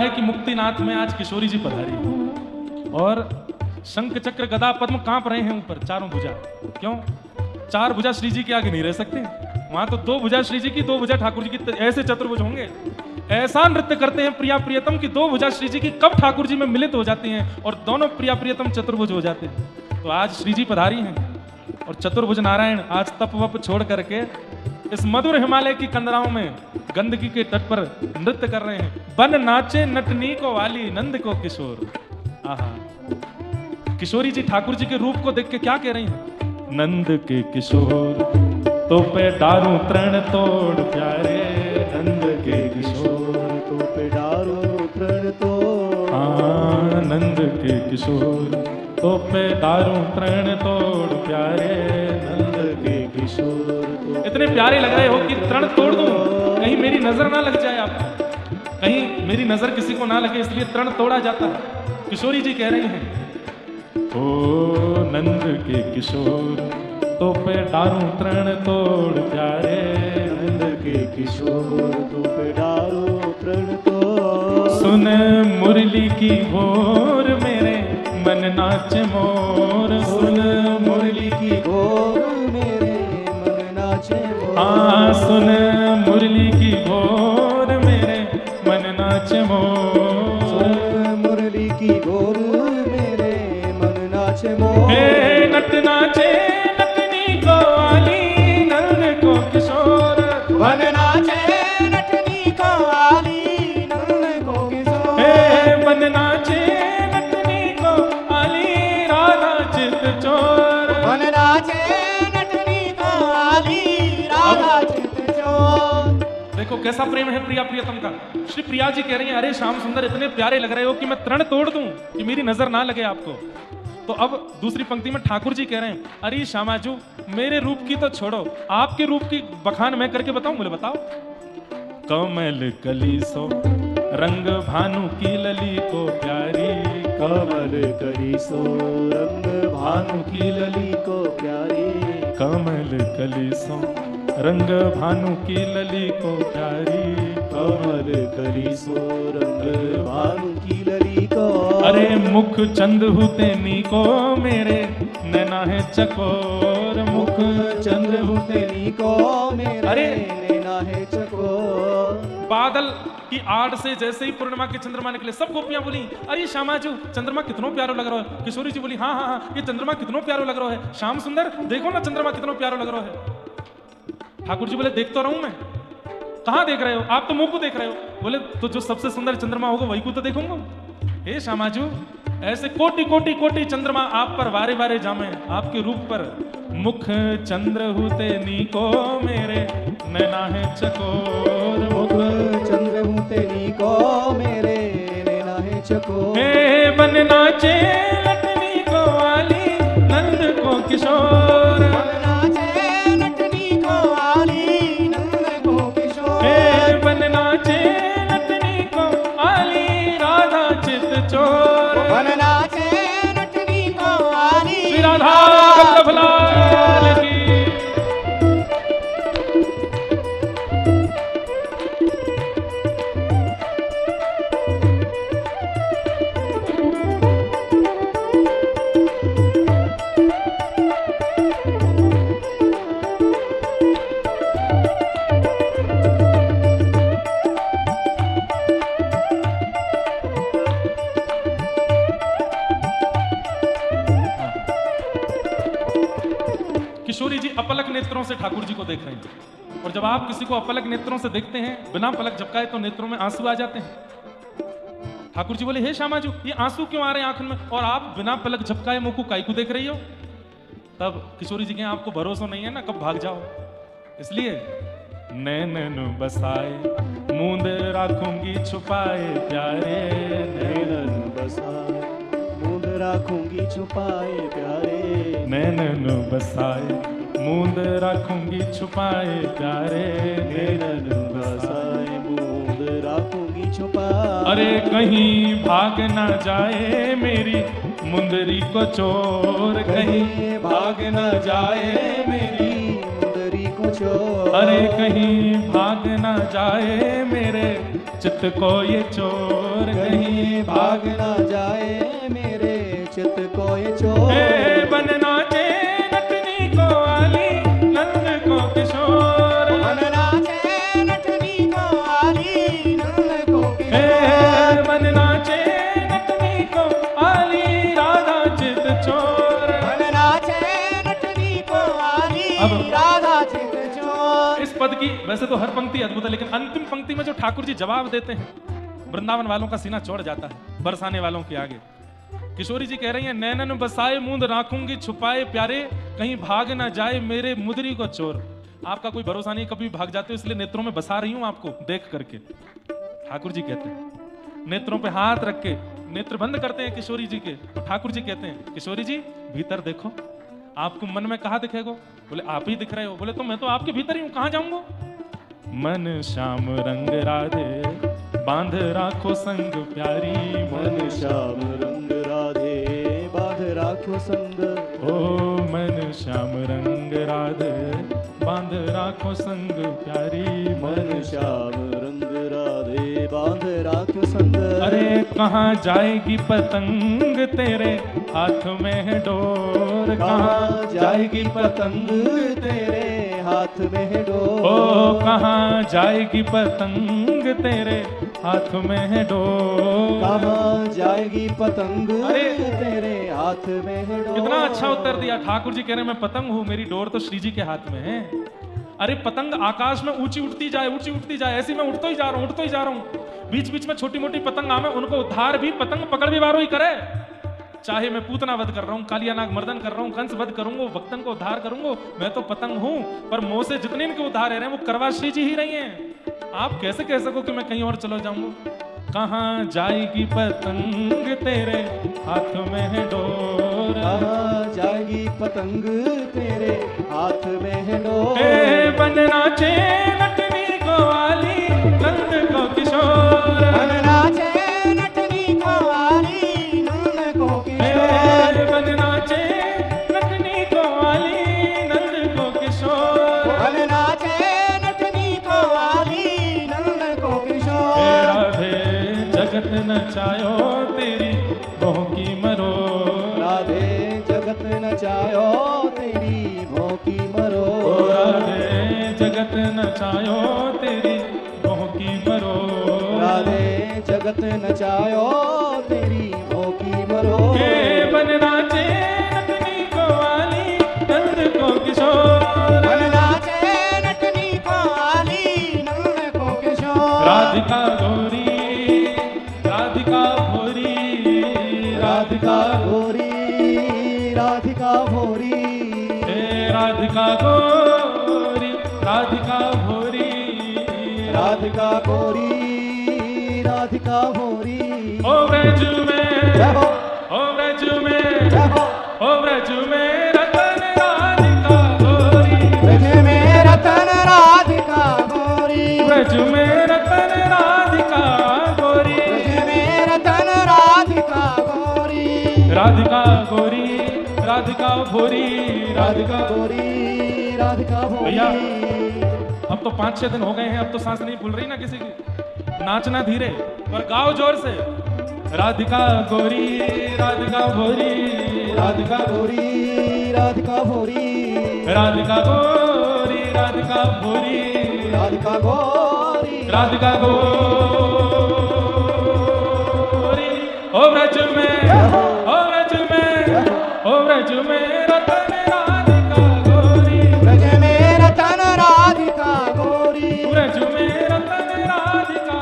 है कि मुक्तिनाथ में आज किशोरी जी पधारी है। और शंख चक्र गदा पद्म कांप रहे हैं ऊपर चारों भुजा। क्यों? चार भुजा श्री जी के आगे नहीं रह सकते, वहां तो दो भुजा श्री जी की, दो भुजा ठाकुर जी की, ऐसे चतुर्भुज होंगे। ऐसा नृत्य करते हैं प्रिया प्रियतम की दो भुजा श्री जी की कब ठाकुर जी में मिलित हो जाती हैं और दोनों प्रिया प्रियतम चतुर्भुज हो जाते हैं। तो आज श्री जी पधारी हैं और चतुर्भुज नारायण आज तप वप छोड़ करके इस मधुर हिमालय की कंदराओं में गंदगी के तट पर नृत्य कर रहे हैं। बन नाचे नटनी को वाली नंद को किशोर। आहा, किशोरी जी ठाकुर जी के रूप को देख के क्या कह रही हैं? नंद के किशोर तो पे डारू तृण तोड़ प्यारे, नंद के किशोर तो पे डारो तृण तोड़। हाँ, नंद के किशोर तो पे डारू तृण तोड़ प्यारे, नंद के किशोर तो इतने प्यारे लग रहे हो कि तृण तोड़ दूं, कहीं मेरी नजर ना लग जाए आपको, कहीं मेरी नजर किसी को ना लगे, इसलिए तृण तोड़ा जाता है। किशोरी जी कह रही हैं, ओ नंद के किशोर तो पे डारू तृण तोड़ प्यारे, नंद के किशोर तो पे डारो तृण तोड़। सुन मुरली की भोर मेरे मन नाच मोर, सुन मुरली की भोर मेरे मन नाचे मोर। हाँ, सुन मुरली की भोर मेरे मन नाच मोर, सुन मुरली की भोर मेरे मन नाचे मोर। हे नट नाचे नटनी को वाली नंद को किशोर, बन नाचे नटनी को वाली नंद को किशोर। हे बन नाचे नटनी को वाली राधा चित चोर, बन नाचे नटनी को वाली राधा चित चोर। देखो कैसा प्रेम है प्रिया प्रियतम का। श्री प्रिया जी कह रही हैं, अरे श्याम सुंदर इतने प्यारे लग रहे हो कि मैं तृण तोड़ दूं कि मेरी नजर ना लगे आपको। तो अब दूसरी पंक्ति में ठाकुर जी कह रहे हैं, अरे श्यामाजू मेरे रूप की तो छोड़ो, आपके रूप की बखान मैं करके बताऊं, बोले बताओ। कमल कली सो रंग भानु की लली को प्यारी, कमल कली सो रंग भानु की लली को प्यारी। कमल कली सो रंग भानु की लली को प्यारी, कमल कली सो रंग भानु की लली को। अरे मुख चंद हुते नी को मेरे नैना है चकोर, मुख चंद्र हुते नी को मेरे अरे! नैना है चकोर। बादल की आड़ से जैसे ही पूर्णिमा के चंद्रमा निकले सब गोपियां बोली, अरे श्यामाजू चंद्रमा कितनो प्यारो लग रहा है। किशोरी जी बोली, हाँ हाँ हाँ ये चंद्रमा कितनो प्यारो लग रहा है, श्याम सुंदर देखो ना चंद्रमा कितनो प्यारो लग रहा है। ठाकुर जी बोले, देख तो रहूं मैं। कहाँ देख रहे हो आप? तो मुंह को देख रहे हो। बोले, तो जो सबसे सुंदर चंद्रमा होगा वही को तो देखूंगा। हे श्यामाजू ऐसे कोटि कोटि कोटि चंद्रमा आप पर वारे वारे जामे आपके रूप पर। मुख चंद्र हुते नी को मेरे नैना है चकोर, मुख चंद्र हुते नी को मेरे नैना है चकोर। हे बन नाचे नटनी को वाली नंद को किशोर, बन नाचे नटनी को वाली नंद को किशोर। हे बन नाचे नटनी को वाली राधा चित चोर, बन नाचे नटनी को वाली श्री राधा वल्लभ लाल की। किशोरी जी अपलक नेत्रों से ठाकुर जी को देख रहे हैं, और जब आप किसी को अपलक नेत्रों से देखते हैं बिना पलक झपकाए तो नेत्रों में आंसू आ जाते हैं। ठाकुर जी बोले, हे श्यामाजू ये आंसू क्यों आ रहे हैं आंखों में, और आप बिना पलक झपकाए मुंह को काई को देख रही हो। तब किशोरी जी के आपको भरोसा नहीं है ना कब भाग जाओ, इसलिए नैनन बसाए मूंद राखूंगी छुपाए प्यारे, नैनन बसाए मूंद राखूंगी छुपाए प्यारे। नैनन बसाए मूंद राखूंगी छुपाए प्यारे, नैनन बसाए मूंद राखूंगी छुपाए। अरे कहीं भाग ना जाए मेरी मुंदरी को चोर, कहीं भाग न जाए मेरी मुंदरी को किशोर। अरे कहीं भाग ना जाए मेरे चित्त को ये चोर, कहीं भाग ना जाए मेरे चित्त को ये चोर। ए बन नाचे नटनी को आली नंद को किशोर, बन नाचे नटनी को आली नंद को ए किशोर। बन नाचे नटनी को आली राधा चित चोर। बन नाचे नटनी को आली अब- राधा चित चोर। इस पद की वैसे तो हर पंक्ति अद्भुत है, लेकिन अंतिम पंक्ति में जो ठाकुर जी जवाब देते हैं, वृंदावन वालों का सीना चौड़ जाता है बरसाने वालों के आगे। किशोरी जी कह रही हैं, नैनन बसाए मूंद राखूंगी छुपाए प्यारे, कहीं भाग ना जाए मेरे मुदरी को चोर। आपका कोई भरोसा नहीं, कभी भाग जाते हो, इसलिए नेत्रों में बसा रही हूं आपको देख करके। ठाकुर जी कहते हैं, नेत्रों पे हाथ रख के नेत्र बंद करते हैं किशोरी जी के, तो ठाकुर जी कहते हैं, किशोरी जी भीतर देखो, आपको मन में कहा दिखेगा? बोले आप ही दिख रहे हो। बोले तो मैं तो आपके भीतर ही हूं, कहां जाऊंगा? मन श्याम रंग राधे बांध राखो संग प्यारी, मन श्याम रंग राधे बांध राखो संग। ओ मन श्याम रंग राधे बांध राखो संग प्यारी, मन श्याम रंग राधे बांध राखो संग। अरे कहाँ जाएगी पतंग तेरे हाथ में है डोर, कहाँ जाएगी पतंग तेरे हाथ में है डोर। ओ कहाँ जाएगी पतंग तेरे हाथ में है डोर। कहाँ जाएगी पतंग अरे! तेरे हाथ में है डोर। कितना अच्छा उत्तर दिया ठाकुर जी। कह रहे मैं पतंग हूं, मेरी डोर तो श्री जी के हाथ में है। अरे पतंग आकाश में ऊंची उठती जाए, ऊंची उठती जाए, ऐसी मैं उठता ही जा रहा हूं, उठता ही जा रहा हूं। बीच बीच में छोटी मोटी पतंग आवे, उनको उद्धार भी पतंग पकड़ भी वारो ही करे। चाहे मैं पूतना वध कर रहा हूं, कालिया नाग मर्दन कर रहा हूं, कंस वध करूंगा, भक्तन को उद्धार करूंगा, मैं तो पतंग हूं। पर मुंह से जितने इनके उद्धार है वो करवा श्री जी ही रही हैं। आप कैसे कह सको कि मैं कहीं और चलो जाऊंगा? कहाँ जाएगी पतंग तेरे हाथ में है डोर। कहाँ जाएगी पतंग तेरे हाथ में है डोर। ए बन नाचे नटनी को आली नंद को किशोर, बन नाचे नटनी को आली नंद को ए किशोर। बन नाचे नटनी को आली नंद को किशोर। बन नाचे नटनी को आली नंद को ए किशोर। राधे जगत नचायो तेरी मोह की मरो, राधे जगत नचायो तेरी मोह की मरो। ओ राधे जगत नचायो तेरी मोह की मरो। राधे जगत नचायो तेरी मोह की मरो। ए बन नाचे नटनी को आली नंद को किशोर, बन नाचे नटनी को आली नंद को किशोर। राधिका गौरी राधिका भोरी, राधिका गोरी राधिका भोरी। हे राधिका गौरी राधिका भोरी, राधिका गोरी राधिका भोरी। ओ ब्रज में, जय हो ओ ब्रज में, जय हो। ओ ब्रज में रतन राधिका गौरी, ब्रज में रतन राधिका गोरी। ब्रज में रतन राधिका गौरी, ब्रज में रतन राधिका गोरी। राधिका गौरी राधिका भोरी, राधिका गोरी राधिका भैया, भोरी। अब तो 5-6 दिन हो गए हैं, अब तो सांस नहीं फूल रही ना किसी की। नाचना धीरे पर गाओ जोर से। राधिका गौरी राधिका भोरी, राधिका गोरी राधिका भोरी। राधिका गौरी राधिका भोरी, राधिका गोरी राधिका गौरी। ओ ब्रज में, ओ ब्रज में, ओ ब्रज में रतन राधिका गौरी, ब्रज में रतन राधिका गोरी। ब्रज में रतन राधिका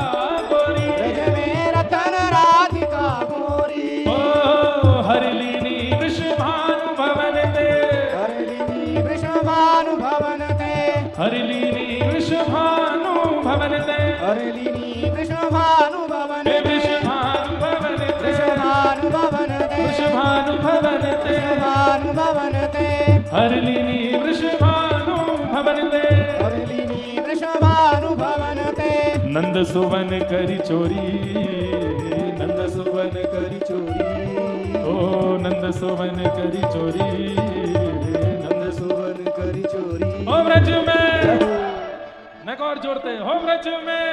गौरी। ब्रज में रतन राधिका गोरी। ओ हरिलीनी वृषभानु भवन ते, हरिणी वृषभानु भवन ते। हरिलीनी वृषभानु भवन ते, हरिणी वृषभानु भवन हे ते। वृषभानु भवन ते, वृषभानु भवन ते। वृषभानु भवन ते, वृषभानु भवन ते। हरिलीनी वृषभानु भवन ते। हरिणी वृषभानु भवन ते। नंद सुवन करी चोरी, नंद सुवन करी चोरी। ओ नंद सुवन करी चोरी, नंद सुवन करी चोरी। ओ ब्रज में, और जोड़ते हो व्रज में,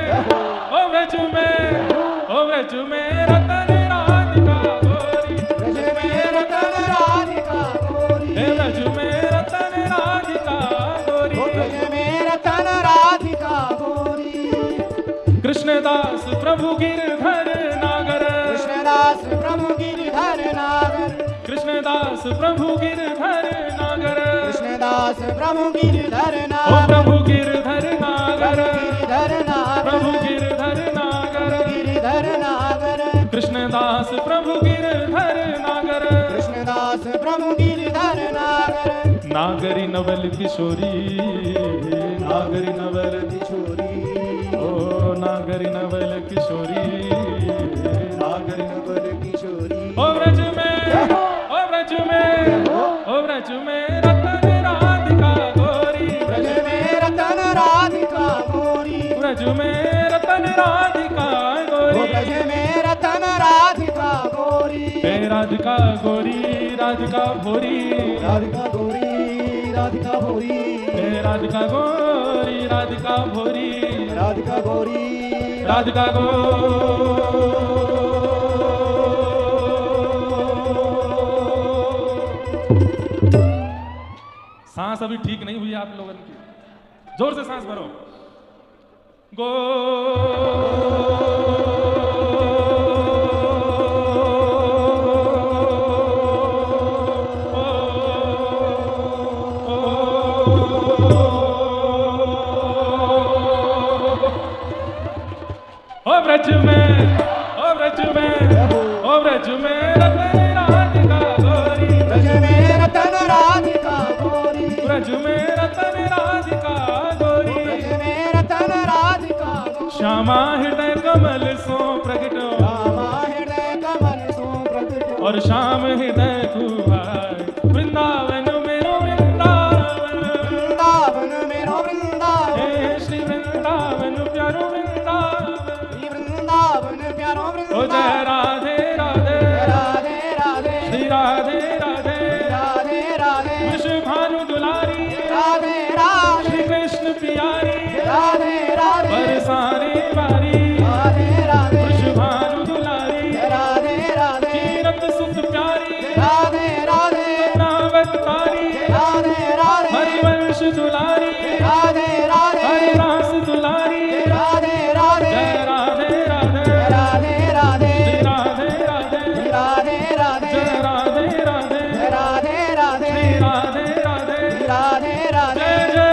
हो व्रज में, हो व्रज में रतन राधिका गोरी, ब्रज में रतन राधिका गोरी, हे व्रज में रतन राधिका गोरी, ब्रज में रतन राधिका गोरी। कृष्णदास प्रभु गिरधर नागर, कृष्णदास प्रभु गिरधर नागर, कृष्णदास प्रभु गिरधर नागर, कृष्णदास प्रभु गिरधर ओ नागर, प्रभु गिरधर नागर, गिरधर नागर, प्रभु गिरधर नागर, गिरधर नागर, कृष्णदास प्रभु गिरधर नागर, कृष्णदास प्रभु गिरधर नागर। नागरी नवल किशोरी, नागरी नवल किशोरी, ओ नागरी नवल किशोरी, नागर नगर किशोरी, ओ व्रज में, ओ व्रज में, ओ व्रज में रतन राधिका गोरी, ब्रज में रतन राधिका गोरी, व्रज में रतन राधिका गोरी, ब्रज में रतन राधिका गोरी, हे राधिका गोरी, राधिका भोरी, राधिका गोरी, राधिका भोरी, हे राधिका गोरी, राधिका भोरी, राधिका गोरी, राधिका सांस अभी ठीक नहीं हुई आप लोगों की, जोर से सांस भरो। गो ओ व्रज में, ओ व्रज में, ओ व्रज में रतन राधिका गोरी, ब्रज में रतन राधिका गोरी, व्रज में रतन राधिका गोरी, ब्रज में रतन राधिका गोरी, श्यामा हृदय कमल सो प्रगट, रामा हृदय कमल सो प्रगट, और श्याम हृदय कुआर, वृंदावन मेरो वृंदावन, वृंदावन मेरो वृंदावन, हे श्री वृंदावन प्यारो वृंदावन, श्री वृंदावन प्यारो ओ वृंदावन, जय राधे राधे, राधे राधे, श्री राधे राधे, राधे राधे, वृषभानु दुलारी, राधे राधे, श्री कृष्ण प्यारी, राधे राधे, बरसाने वारी, राधे राधे, वृषभानु दुलारी, राधे राधे, कीरत सुत प्यारी, राधे राधे, नावतारी, राधे राधे, हरिवंश दुलारी, राधे राधे, हरिदास दुलारी, राधे राधे, जय राधे राधे, राधे राधे, श्री राधे राधे, राधे राधे, जय राधे राधे, राधे राधे, श्री राधे राधे, राधे राधे, जय जय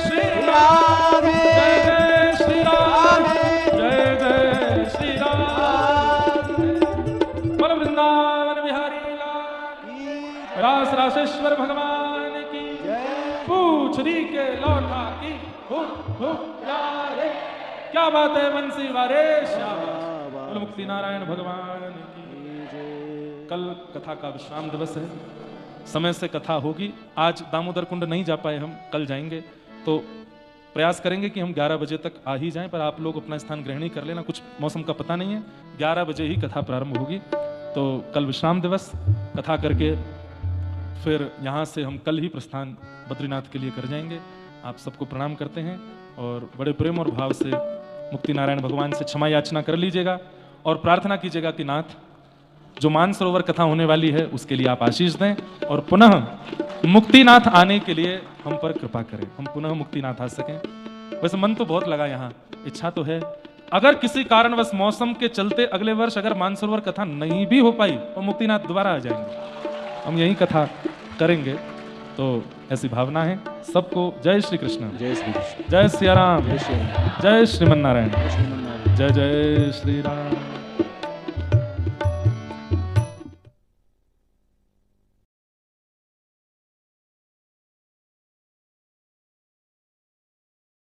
श्री राम, राधे जय जय श्री राम, राधे, जय जय श्री राम, बोल वृंदावन बिहारी लाल, रास रासेश्वर भगवान की, पूछ री के लौटा की, हो यारे, क्या बात है बंसी वारे श्याम, बोल मुक्ति नारायण भगवान की। कल कथा का विश्राम दिवस है, समय से कथा होगी। आज दामोदर कुंड नहीं जा पाए हम, कल जाएंगे, तो प्रयास करेंगे कि हम 11 बजे तक आ ही जाएं, पर आप लोग अपना स्थान ग्रहण ही कर लेना, कुछ मौसम का पता नहीं है, 11 बजे ही कथा प्रारंभ होगी। तो कल विश्राम दिवस, कथा करके फिर यहाँ से हम कल ही प्रस्थान बद्रीनाथ के लिए कर जाएंगे। आप सबको प्रणाम करते हैं और बड़े प्रेम और भाव से मुक्ति नारायण भगवान से क्षमा याचना कर लीजिएगा और प्रार्थना कीजिएगा कि नाथ, जो मानसरोवर कथा होने वाली है उसके लिए आप आशीष दें और पुनः मुक्तिनाथ आने के लिए हम पर कृपा करें, हम पुनः मुक्तिनाथ आ सकें। वैसे मन तो बहुत लगा यहाँ, इच्छा तो है, अगर किसी कारणवश मौसम के चलते अगले वर्ष अगर मानसरोवर कथा नहीं भी हो पाई तो मुक्तिनाथ दोबारा आ जाएंगे, हम यही कथा करेंगे। तो ऐसी भावना है सबको। जय श्री कृष्ण, जय श्री कृष्ण, जय सिया राम, जय श्री राम, जय श्रीमन नारायण, जय श्रीमन नारायण। जय जय श्री राम।